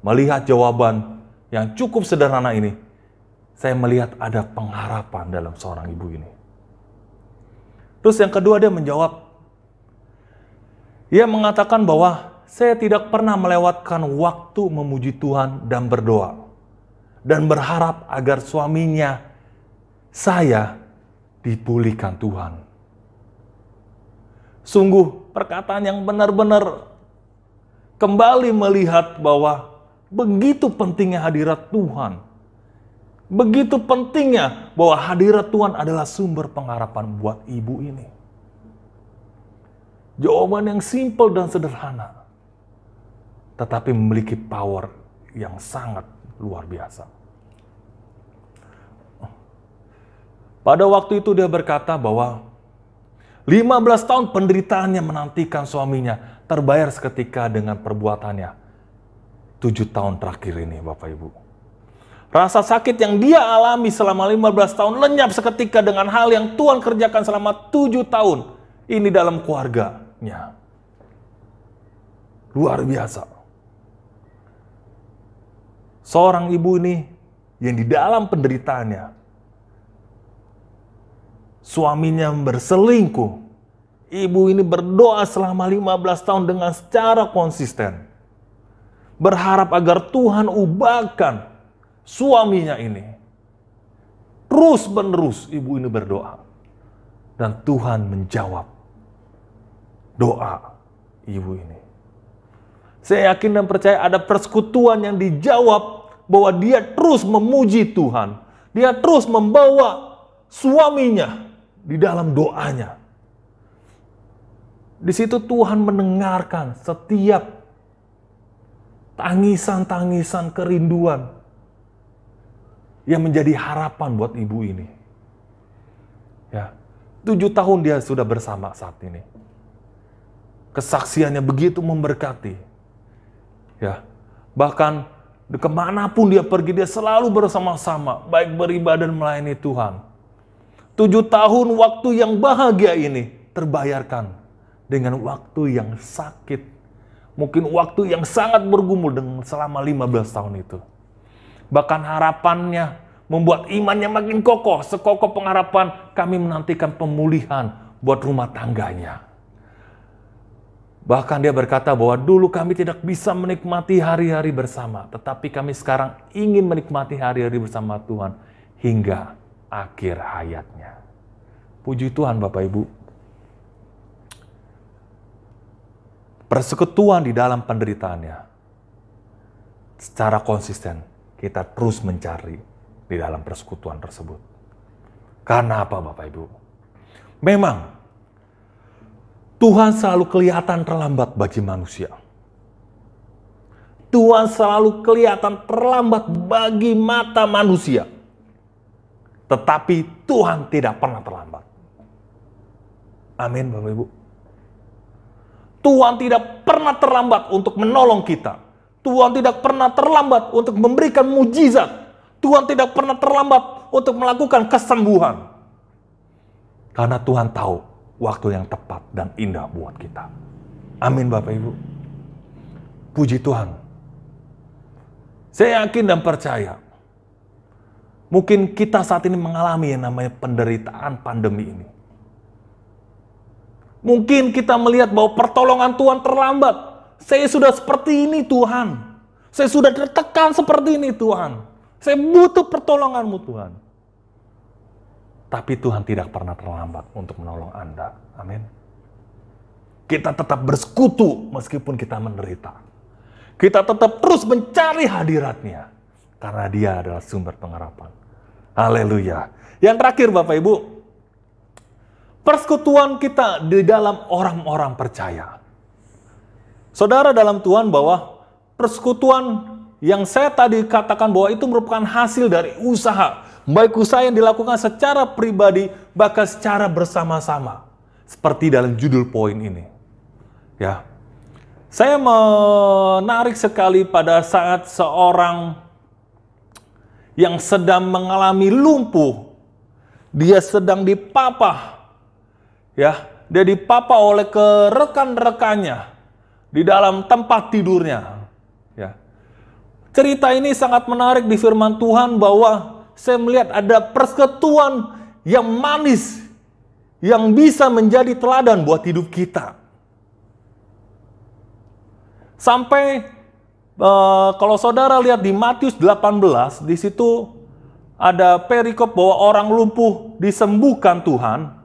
Melihat jawaban yang cukup sederhana ini, saya melihat ada pengharapan dalam seorang ibu ini. Terus yang kedua dia menjawab, ia mengatakan bahwa saya tidak pernah melewatkan waktu memuji Tuhan dan berdoa. Dan berharap agar suaminya, saya, dipulihkan Tuhan. Sungguh perkataan yang benar-benar kembali melihat bahwa begitu pentingnya hadirat Tuhan. Begitu pentingnya bahwa hadirat Tuhan adalah sumber pengharapan buat ibu ini. Jawaban yang simpel dan sederhana, tetapi memiliki power yang sangat luar biasa. Pada waktu itu dia berkata bahwa 15 tahun penderitaannya menantikan suaminya terbayar seketika dengan perbuatannya. 7 tahun terakhir ini Bapak Ibu. Rasa sakit yang dia alami selama 15 tahun lenyap seketika dengan hal yang Tuhan kerjakan selama 7 tahun. Ini dalam keluarganya. Luar biasa. Seorang ibu ini yang di dalam penderitaannya, suaminya berselingkuh. Ibu ini berdoa selama 15 tahun dengan secara konsisten. Berharap agar Tuhan ubahkan suaminya ini. Terus menerus ibu ini berdoa. Dan Tuhan menjawab doa ibu ini. Saya yakin dan percaya ada persekutuan yang dijawab bahwa dia terus memuji Tuhan. Dia terus membawa suaminya di dalam doanya. Di situ Tuhan mendengarkan setiap tangisan-tangisan kerinduan yang menjadi harapan buat ibu ini. Ya, 7 tahun dia sudah bersama saat ini. Kesaksiannya begitu memberkati. Ya, bahkan kemanapun dia pergi, dia selalu bersama-sama, baik beribadah dan melayani Tuhan. 7 tahun waktu yang bahagia ini terbayarkan dengan waktu yang sakit. Mungkin waktu yang sangat bergumul dengan selama 15 tahun itu. Bahkan harapannya membuat imannya makin kokoh. Sekokoh pengharapan kami menantikan pemulihan buat rumah tangganya. Bahkan dia berkata bahwa dulu kami tidak bisa menikmati hari-hari bersama. Tetapi kami sekarang ingin menikmati hari-hari bersama Tuhan hingga akhir hayatnya. Puji Tuhan Bapak Ibu. Persekutuan di dalam penderitaannya. Secara konsisten kita terus mencari di dalam persekutuan tersebut. Karena apa Bapak Ibu? Memang Tuhan selalu kelihatan terlambat bagi manusia. Tuhan selalu kelihatan terlambat bagi mata manusia. Tetapi Tuhan tidak pernah terlambat. Amin Bapak Ibu. Tuhan tidak pernah terlambat untuk menolong kita. Tuhan tidak pernah terlambat untuk memberikan mujizat. Tuhan tidak pernah terlambat untuk melakukan kesembuhan. Karena Tuhan tahu waktu yang tepat dan indah buat kita. Amin Bapak Ibu. Puji Tuhan. Saya yakin dan percaya. Mungkin kita saat ini mengalami yang namanya penderitaan pandemi ini. Mungkin kita melihat bahwa pertolongan Tuhan terlambat. Saya sudah seperti ini Tuhan. Saya sudah tertekan seperti ini Tuhan. Saya butuh pertolongan-Mu Tuhan. Tapi Tuhan tidak pernah terlambat untuk menolong Anda. Amin. Kita tetap bersekutu meskipun kita menderita. Kita tetap terus mencari hadirat-Nya. Karena Dia adalah sumber pengharapan. Haleluya. Yang terakhir Bapak Ibu. Persekutuan kita di dalam orang-orang percaya. Saudara dalam Tuhan bahwa persekutuan yang saya tadi katakan bahwa itu merupakan hasil dari usaha. Baik usaha yang dilakukan secara pribadi, bahkan secara bersama-sama. Seperti dalam judul poin ini. Ya, saya menarik sekali pada saat seorang yang sedang mengalami lumpuh. Dia sedang dipapah. Ya, dia dipapah oleh rekan-rekannya di dalam tempat tidurnya. Ya. Cerita ini sangat menarik di firman Tuhan bahwa saya melihat ada persekutuan yang manis yang bisa menjadi teladan buat hidup kita. Sampai kalau saudara lihat di Matius 18, di situ ada perikop bahwa orang lumpuh disembuhkan Tuhan.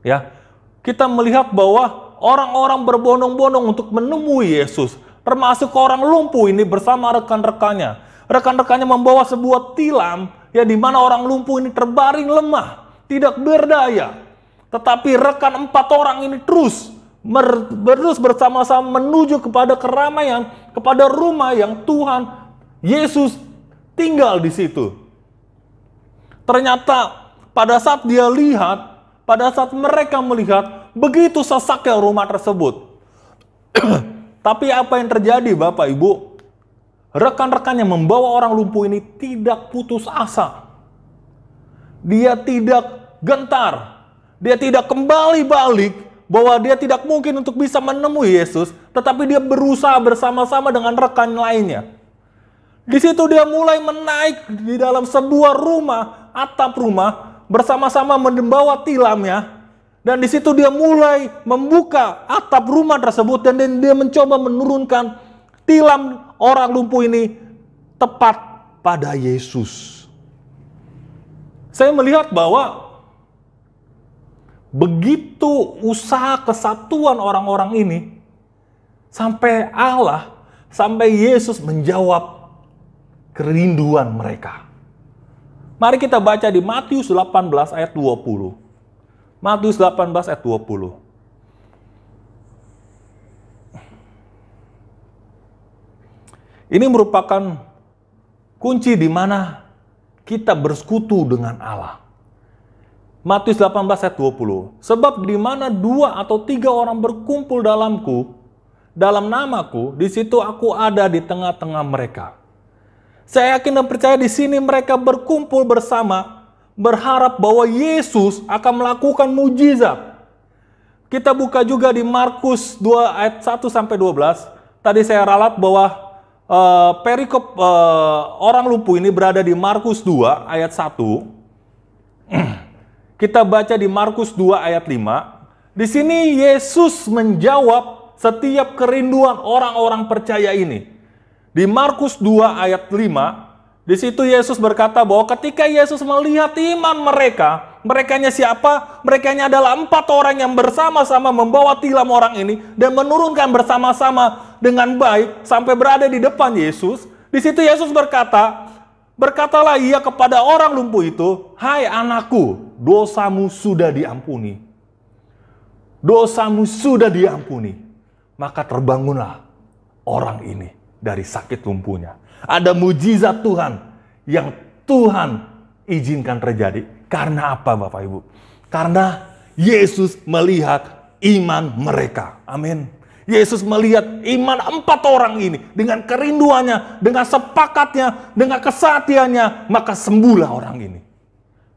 Ya, kita melihat bahwa orang-orang berbondong-bondong untuk menemui Yesus, termasuk orang lumpuh ini bersama rekan-rekannya. Rekan-rekannya membawa sebuah tilam, ya di mana orang lumpuh ini terbaring lemah, tidak berdaya. Tetapi rekan 4 orang ini terus bersama-sama menuju kepada keramaian, kepada rumah yang Tuhan Yesus tinggal di situ. Ternyata pada saat dia lihat, pada saat mereka melihat, begitu sesaknya rumah tersebut. Tapi apa yang terjadi Bapak Ibu? Rekan-rekannya membawa orang lumpuh ini tidak putus asa. Dia tidak gentar. Dia tidak kembali balik bahwa dia tidak mungkin untuk bisa menemui Yesus, tetapi dia berusaha bersama-sama dengan rekan lainnya. Di situ dia mulai menaik di dalam sebuah rumah, atap rumah, bersama-sama membawa tilamnya. Dan di situ dia mulai membuka atap rumah tersebut dan dia mencoba menurunkan tilam orang lumpuh ini tepat pada Yesus. Saya melihat bahwa begitu usaha kesatuan orang-orang ini, sampai Allah, sampai Yesus menjawab kerinduan mereka. Mari kita baca di Matius 18 ayat 20. Matius 18 ayat 20. Ini merupakan kunci di mana kita bersekutu dengan Allah. Matius 18 ayat 20. Sebab di mana 2 atau 3 orang berkumpul dalam namaku, di situ aku ada di tengah-tengah mereka. Saya yakin dan percaya di sini mereka berkumpul bersama, berharap bahwa Yesus akan melakukan mujizat. Kita buka juga di Markus 2 ayat 1 sampai 12. Tadi saya ralat bahwa perikop orang lumpuh ini berada di Markus 2 ayat 1. Kita baca di Markus 2 ayat 5. Di sini Yesus menjawab setiap kerinduan orang-orang percaya ini. Di Markus 2 ayat 5, di situ Yesus berkata bahwa ketika Yesus melihat iman mereka, merekanya siapa? Merekanya adalah 4 orang yang bersama-sama membawa tilam orang ini dan menurunkan bersama-sama dengan baik sampai berada di depan Yesus. Di situ Yesus berkatalah ia kepada orang lumpuh itu, "Hai anakku, dosamu sudah diampuni." Dosamu sudah diampuni. Maka terbangunlah orang ini dari sakit lumpuhnya. Ada mujizat Tuhan yang Tuhan izinkan terjadi. Karena apa Bapak Ibu? Karena Yesus melihat iman mereka. Amin. Yesus melihat iman 4 orang ini dengan kerinduannya, dengan sepakatnya, dengan kesatiannya, maka sembuhlah orang ini.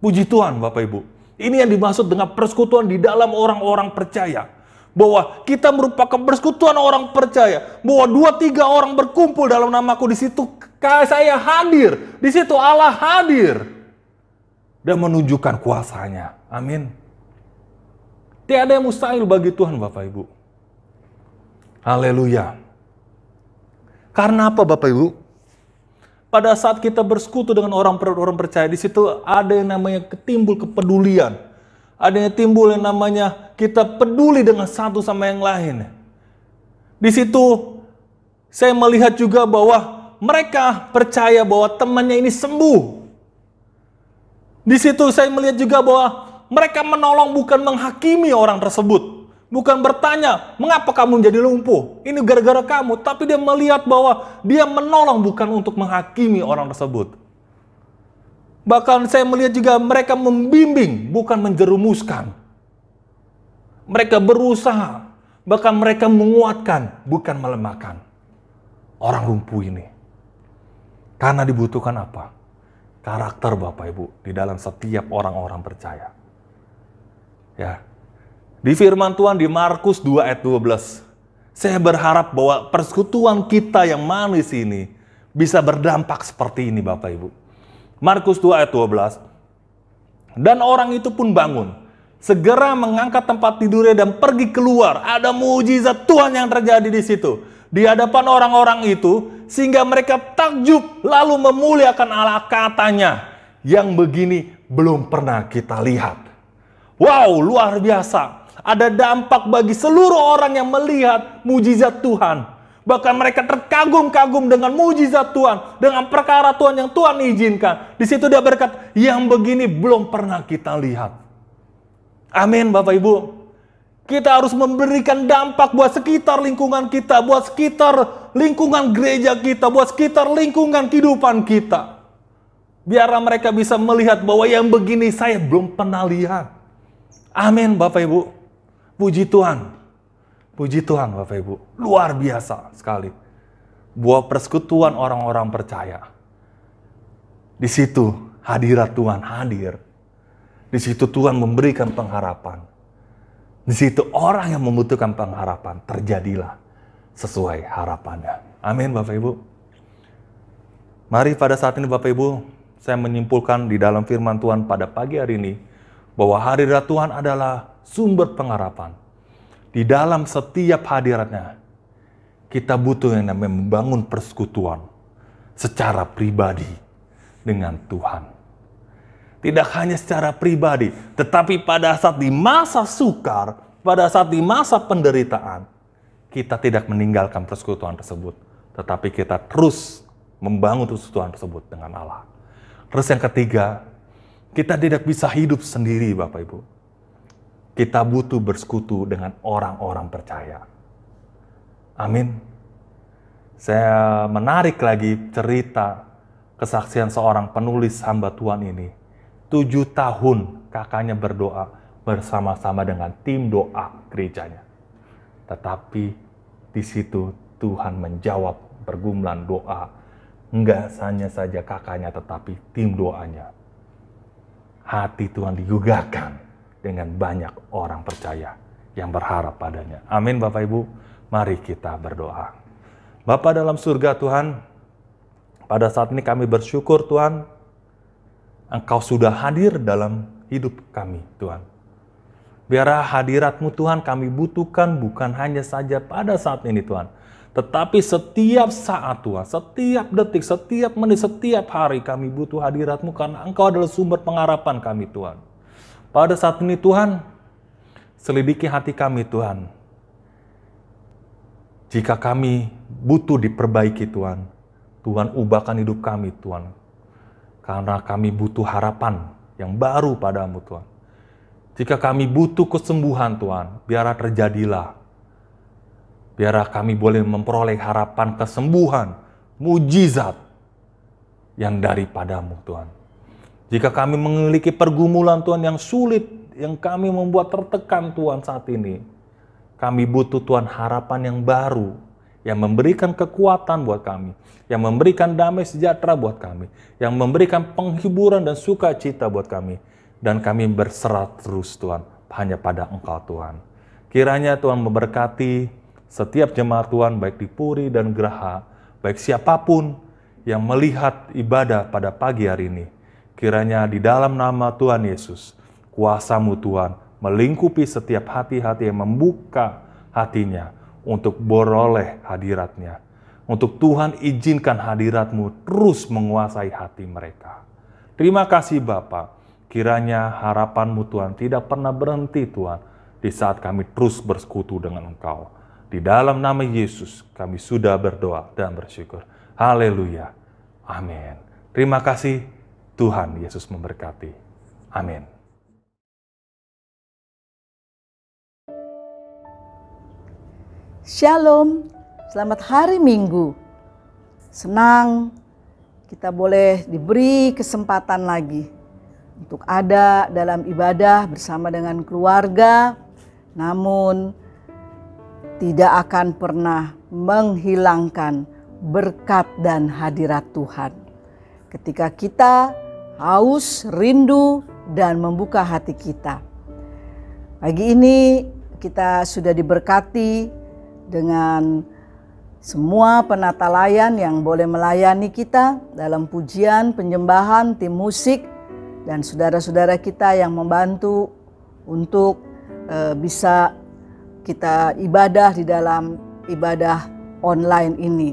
Puji Tuhan Bapak Ibu. Ini yang dimaksud dengan persekutuan di dalam orang-orang percaya. Bahwa kita merupakan persekutuan orang percaya. Bahwa 2-3 orang berkumpul dalam namaku, di situ saya hadir. Di situ Allah hadir. Dan menunjukkan kuasanya. Amin. Tiada yang mustahil bagi Tuhan, Bapak Ibu. Haleluya. Karena apa, Bapak Ibu? Pada saat kita bersekutu dengan orang percaya, di situ ada yang namanya timbul kepedulian. Ada yang timbul yang namanya kita peduli dengan satu sama yang lain. Di situ saya melihat juga bahwa mereka percaya bahwa temannya ini sembuh. Di situ saya melihat juga bahwa mereka menolong bukan menghakimi orang tersebut. Bukan bertanya, mengapa kamu menjadi lumpuh? Ini gara-gara kamu. Tapi dia melihat bahwa dia menolong bukan untuk menghakimi orang tersebut. Bahkan saya melihat juga mereka membimbing, bukan menjerumuskan. Mereka berusaha, bahkan mereka menguatkan, bukan melemahkan orang lumpuh ini. Karena dibutuhkan apa? Karakter, Bapak Ibu, di dalam setiap orang-orang percaya. Ya. Di firman Tuhan di Markus 2 ayat 12. Saya berharap bahwa persekutuan kita yang manis ini bisa berdampak seperti ini, Bapak Ibu. Markus 2 ayat 12. Dan orang itu pun bangun, segera mengangkat tempat tidurnya dan pergi keluar. Ada mujizat Tuhan yang terjadi di situ. Di hadapan orang-orang itu, sehingga mereka takjub lalu memuliakan Allah, katanya, yang begini belum pernah kita lihat. Wow, luar biasa. Ada dampak bagi seluruh orang yang melihat mujizat Tuhan. Bahkan mereka terkagum-kagum dengan mujizat Tuhan, dengan perkara Tuhan yang Tuhan izinkan. Di situ dia berkata, yang begini belum pernah kita lihat. Amin, Bapak Ibu. Kita harus memberikan dampak buat sekitar lingkungan kita, buat sekitar lingkungan gereja kita, buat sekitar lingkungan kehidupan kita. Biar mereka bisa melihat bahwa yang begini saya belum pernah lihat. Amin, Bapak Ibu. Puji Tuhan. Puji Tuhan, Bapak Ibu. Luar biasa sekali. Buat persekutuan orang-orang percaya. Di situ hadirat Tuhan hadir. Di situ Tuhan memberikan pengharapan. Di situ orang yang membutuhkan pengharapan terjadilah sesuai harapannya. Amin, Bapak Ibu. Mari pada saat ini, Bapak Ibu, saya menyimpulkan di dalam firman Tuhan pada pagi hari ini bahwa hadirat Tuhan adalah sumber pengharapan. Di dalam setiap hadiratnya, kita butuh yang namanya membangun persekutuan secara pribadi dengan Tuhan. Tidak hanya secara pribadi, tetapi pada saat di masa sukar, pada saat di masa penderitaan, kita tidak meninggalkan persekutuan tersebut, tetapi kita terus membangun persekutuan tersebut dengan Allah. Terus yang ketiga, kita tidak bisa hidup sendiri, Bapak Ibu. Kita butuh bersekutu dengan orang-orang percaya. Amin. Saya menarik lagi cerita kesaksian seorang penulis hamba Tuhan ini. 7 tahun kakaknya berdoa bersama-sama dengan tim doa gerejanya. Tetapi di situ Tuhan menjawab pergumulan doa. Enggak hanya saja kakaknya, tetapi tim doanya. Hati Tuhan digugahkan dengan banyak orang percaya yang berharap padanya. Amin, Bapak Ibu. Mari kita berdoa. Bapa dalam surga Tuhan, pada saat ini kami bersyukur Tuhan, Engkau sudah hadir dalam hidup kami Tuhan. Biarlah hadirat-Mu Tuhan kami butuhkan bukan hanya saja pada saat ini Tuhan, tetapi setiap saat Tuhan, setiap detik, setiap menit, setiap hari kami butuh hadirat-Mu karena Engkau adalah sumber pengharapan kami Tuhan. Pada saat ini Tuhan, selidiki hati kami Tuhan. Jika kami butuh diperbaiki Tuhan, Tuhan ubahkan hidup kami Tuhan. Karena kami butuh harapan yang baru padamu Tuhan. Jika kami butuh kesembuhan Tuhan, biarlah terjadilah. Biarlah kami boleh memperoleh harapan kesembuhan, mujizat yang daripadamu Tuhan. Jika kami memiliki pergumulan Tuhan yang sulit, yang kami membuat tertekan Tuhan saat ini, kami butuh Tuhan harapan yang baru, yang memberikan kekuatan buat kami, yang memberikan damai sejahtera buat kami, yang memberikan penghiburan dan sukacita buat kami, dan kami berserah terus Tuhan, hanya pada Engkau Tuhan. Kiranya Tuhan memberkati setiap jemaat Tuhan, baik di Puri dan Geraha, baik siapapun yang melihat ibadah pada pagi hari ini. Kiranya di dalam nama Tuhan Yesus, kuasa-Mu Tuhan melingkupi setiap hati-hati yang membuka hatinya untuk beroleh hadirat-Nya. Untuk Tuhan izinkan hadirat-Mu terus menguasai hati mereka. Terima kasih Bapa, kiranya harapan-Mu Tuhan tidak pernah berhenti Tuhan di saat kami terus bersekutu dengan Engkau. Di dalam nama Yesus kami sudah berdoa dan bersyukur. Haleluya. Amin. Terima kasih, Tuhan Yesus memberkati. Amin. Shalom, selamat hari Minggu. Senang kita boleh diberi kesempatan lagi untuk ada dalam ibadah bersama dengan keluarga, namun tidak akan pernah menghilangkan berkat dan hadirat Tuhan. Ketika kita haus, rindu, dan membuka hati kita. Pagi ini kita sudah diberkati dengan semua penata layan yang boleh melayani kita dalam pujian, penyembahan, tim musik, dan saudara-saudara kita yang membantu untuk bisa kita ibadah di dalam ibadah online ini.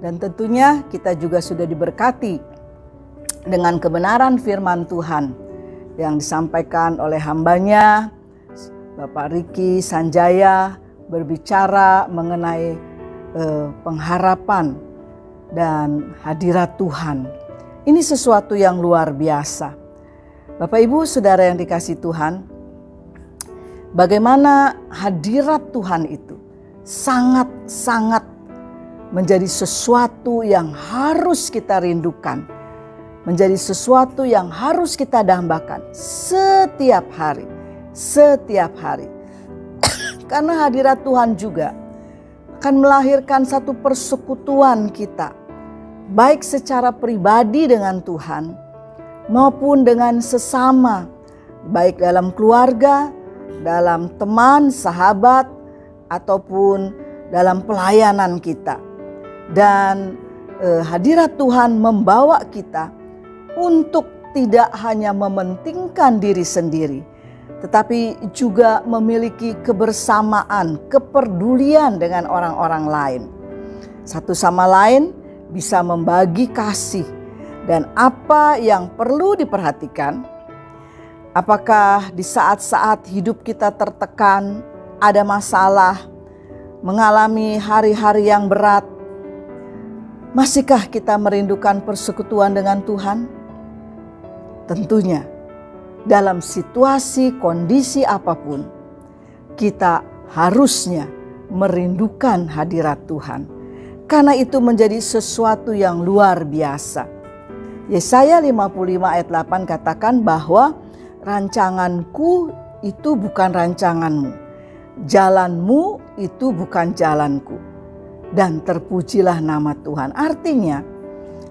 Dan tentunya kita juga sudah diberkati dengan kebenaran firman Tuhan yang disampaikan oleh hambanya Bapak Riki Sanjaya, berbicara mengenai pengharapan dan hadirat Tuhan. Ini sesuatu yang luar biasa. Bapak Ibu Saudara yang dikasihi Tuhan, bagaimana hadirat Tuhan itu sangat-sangat menjadi sesuatu yang harus kita rindukan, menjadi sesuatu yang harus kita dambakan setiap hari, setiap hari. Karena hadirat Tuhan juga akan melahirkan satu persekutuan kita, baik secara pribadi dengan Tuhan maupun dengan sesama, baik dalam keluarga, dalam teman, sahabat, ataupun dalam pelayanan kita. Dan hadirat Tuhan membawa kita untuk tidak hanya mementingkan diri sendiri, tetapi juga memiliki kebersamaan, kepedulian dengan orang-orang lain. Satu sama lain bisa membagi kasih. Dan apa yang perlu diperhatikan, apakah di saat-saat hidup kita tertekan, ada masalah, mengalami hari-hari yang berat, masihkah kita merindukan persekutuan dengan Tuhan? Tentunya dalam situasi, kondisi apapun, kita harusnya merindukan hadirat Tuhan. Karena itu menjadi sesuatu yang luar biasa. Yesaya 55 ayat 8 katakan bahwa rancanganku itu bukan rancanganmu, jalanmu itu bukan jalanku, dan terpujilah nama Tuhan. Artinya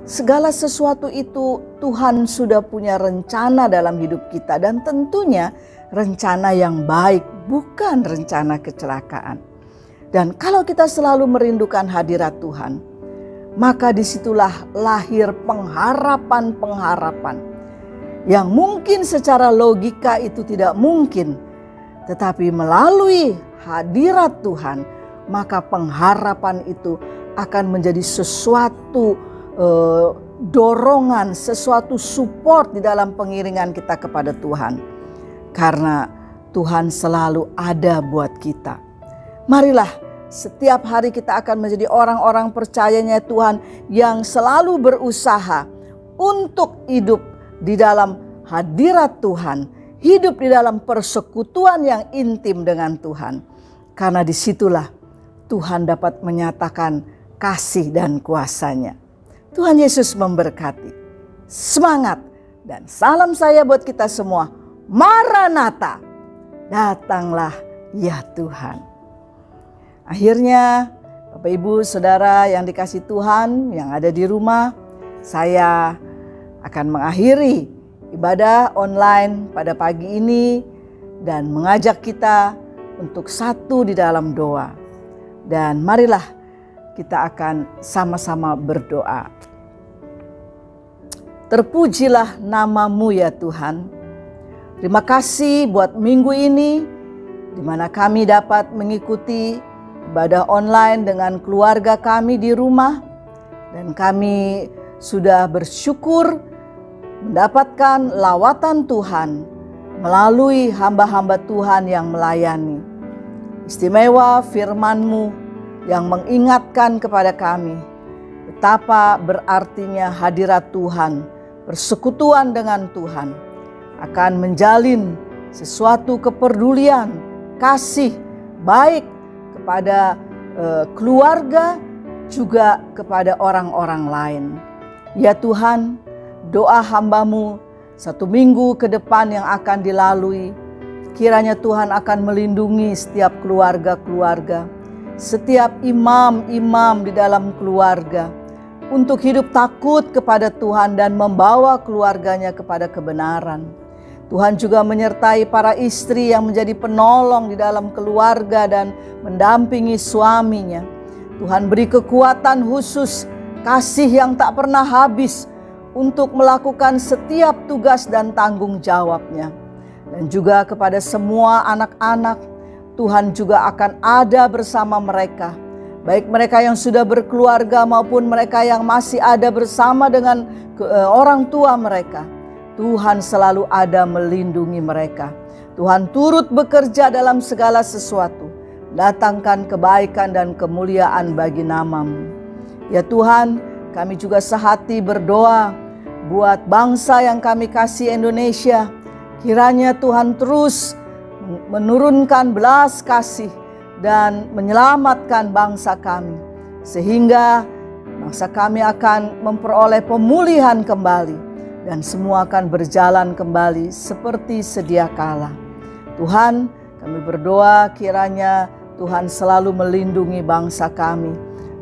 segala sesuatu itu Tuhan sudah punya rencana dalam hidup kita, dan tentunya rencana yang baik, bukan rencana kecelakaan. Dan kalau kita selalu merindukan hadirat Tuhan, maka disitulah lahir pengharapan-pengharapan yang mungkin secara logika itu tidak mungkin, tetapi melalui hadirat Tuhan, maka pengharapan itu akan menjadi sesuatu dorongan, sesuatu support di dalam pengiringan kita kepada Tuhan. Karena Tuhan selalu ada buat kita. Marilah setiap hari kita akan menjadi orang-orang percayanya Tuhan yang selalu berusaha untuk hidup di dalam hadirat Tuhan, hidup di dalam persekutuan yang intim dengan Tuhan. Karena disitulah Tuhan dapat menyatakan kasih dan kuasa-Nya. Tuhan Yesus memberkati. Semangat dan salam saya buat kita semua. Maranatha, datanglah ya Tuhan. Akhirnya Bapak Ibu Saudara yang dikasihi Tuhan yang ada di rumah, saya akan mengakhiri ibadah online pada pagi ini dan mengajak kita untuk satu di dalam doa. Dan marilah kita akan sama-sama berdoa. Terpujilah nama-Mu ya Tuhan. Terima kasih buat minggu ini, di mana kami dapat mengikuti ibadah online dengan keluarga kami di rumah. Dan kami sudah bersyukur mendapatkan lawatan Tuhan melalui hamba-hamba Tuhan yang melayani. Istimewa firman-Mu yang mengingatkan kepada kami betapa berartinya hadirat Tuhan, persekutuan dengan Tuhan akan menjalin sesuatu kepedulian, kasih baik kepada keluarga juga kepada orang-orang lain. Ya Tuhan, doa hamba-Mu 1 minggu ke depan yang akan dilalui, kiranya Tuhan akan melindungi setiap keluarga-keluarga, setiap imam-imam di dalam keluarga, untuk hidup takut kepada Tuhan dan membawa keluarganya kepada kebenaran. Tuhan juga menyertai para istri yang menjadi penolong di dalam keluarga dan mendampingi suaminya. Tuhan beri kekuatan khusus, kasih yang tak pernah habis untuk melakukan setiap tugas dan tanggung jawabnya. Dan juga kepada semua anak-anak, Tuhan juga akan ada bersama mereka. Baik mereka yang sudah berkeluarga maupun mereka yang masih ada bersama dengan orang tua mereka. Tuhan selalu ada melindungi mereka. Tuhan turut bekerja dalam segala sesuatu. Datangkan kebaikan dan kemuliaan bagi nama-Mu. Ya Tuhan, kami juga sehati berdoa buat bangsa yang kami kasih Indonesia. Kiranya Tuhan terus menurunkan belas kasih dan menyelamatkan bangsa kami. Sehingga bangsa kami akan memperoleh pemulihan kembali. Dan semua akan berjalan kembali seperti sedia kala. Tuhan, kami berdoa kiranya Tuhan selalu melindungi bangsa kami.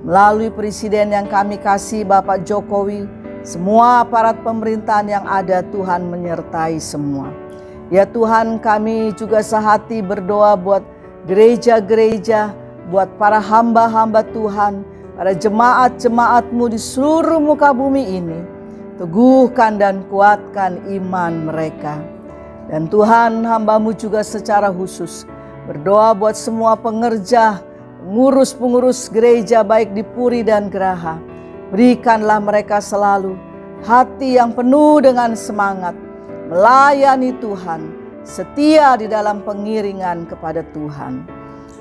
Melalui Presiden yang kami kasih Bapak Jokowi, semua aparat pemerintahan yang ada Tuhan menyertai semua. Ya Tuhan, kami juga sehati berdoa buat gereja-gereja, buat para hamba-hamba Tuhan, para jemaat-jemaat-Mu di seluruh muka bumi ini. Teguhkan dan kuatkan iman mereka. Dan Tuhan, hamba-Mu juga secara khusus berdoa buat semua pengerja, pengurus-pengurus gereja baik di Puri dan Geraha. Berikanlah mereka selalu hati yang penuh dengan semangat melayani Tuhan, setia di dalam pengiringan kepada Tuhan.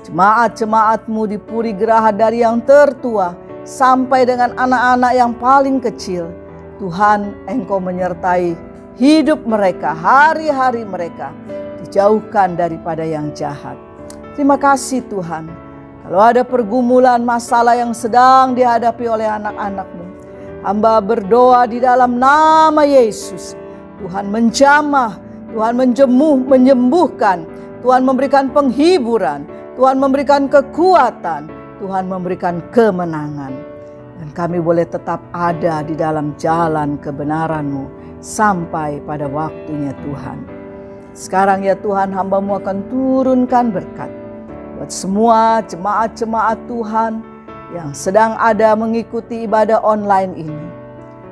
Jemaat-jemaat-Mu di Puri Geraha dari yang tertua sampai dengan anak-anak yang paling kecil, Tuhan, Engkau menyertai hidup mereka, hari-hari mereka dijauhkan daripada yang jahat. Terima kasih Tuhan. Kalau ada pergumulan masalah yang sedang dihadapi oleh anak-anak-Mu, hamba berdoa di dalam nama Yesus. Tuhan menjamah, Tuhan menyembuhkan, Tuhan memberikan penghiburan, Tuhan memberikan kekuatan, Tuhan memberikan kemenangan. Dan kami boleh tetap ada di dalam jalan kebenaran-Mu sampai pada waktunya Tuhan. Sekarang ya Tuhan, hamba-Mu akan turunkan berkat buat semua jemaat-jemaat Tuhan yang sedang ada mengikuti ibadah online ini.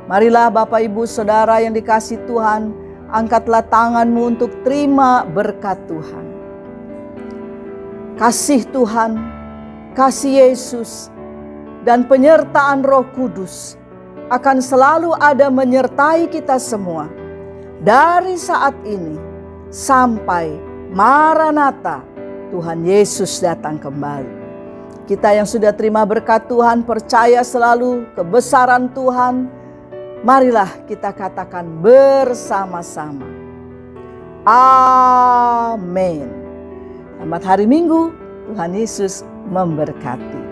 Marilah Bapak Ibu Saudara yang dikasih Tuhan, angkatlah tangan-Mu untuk terima berkat Tuhan. Kasih Tuhan, kasih Yesus, dan penyertaan Roh Kudus akan selalu ada menyertai kita semua dari saat ini sampai Maranatha, Tuhan Yesus datang kembali. Kita yang sudah terima berkat Tuhan, percaya selalu kebesaran Tuhan, marilah kita katakan bersama-sama. Amin. Selamat hari Minggu, Tuhan Yesus memberkati.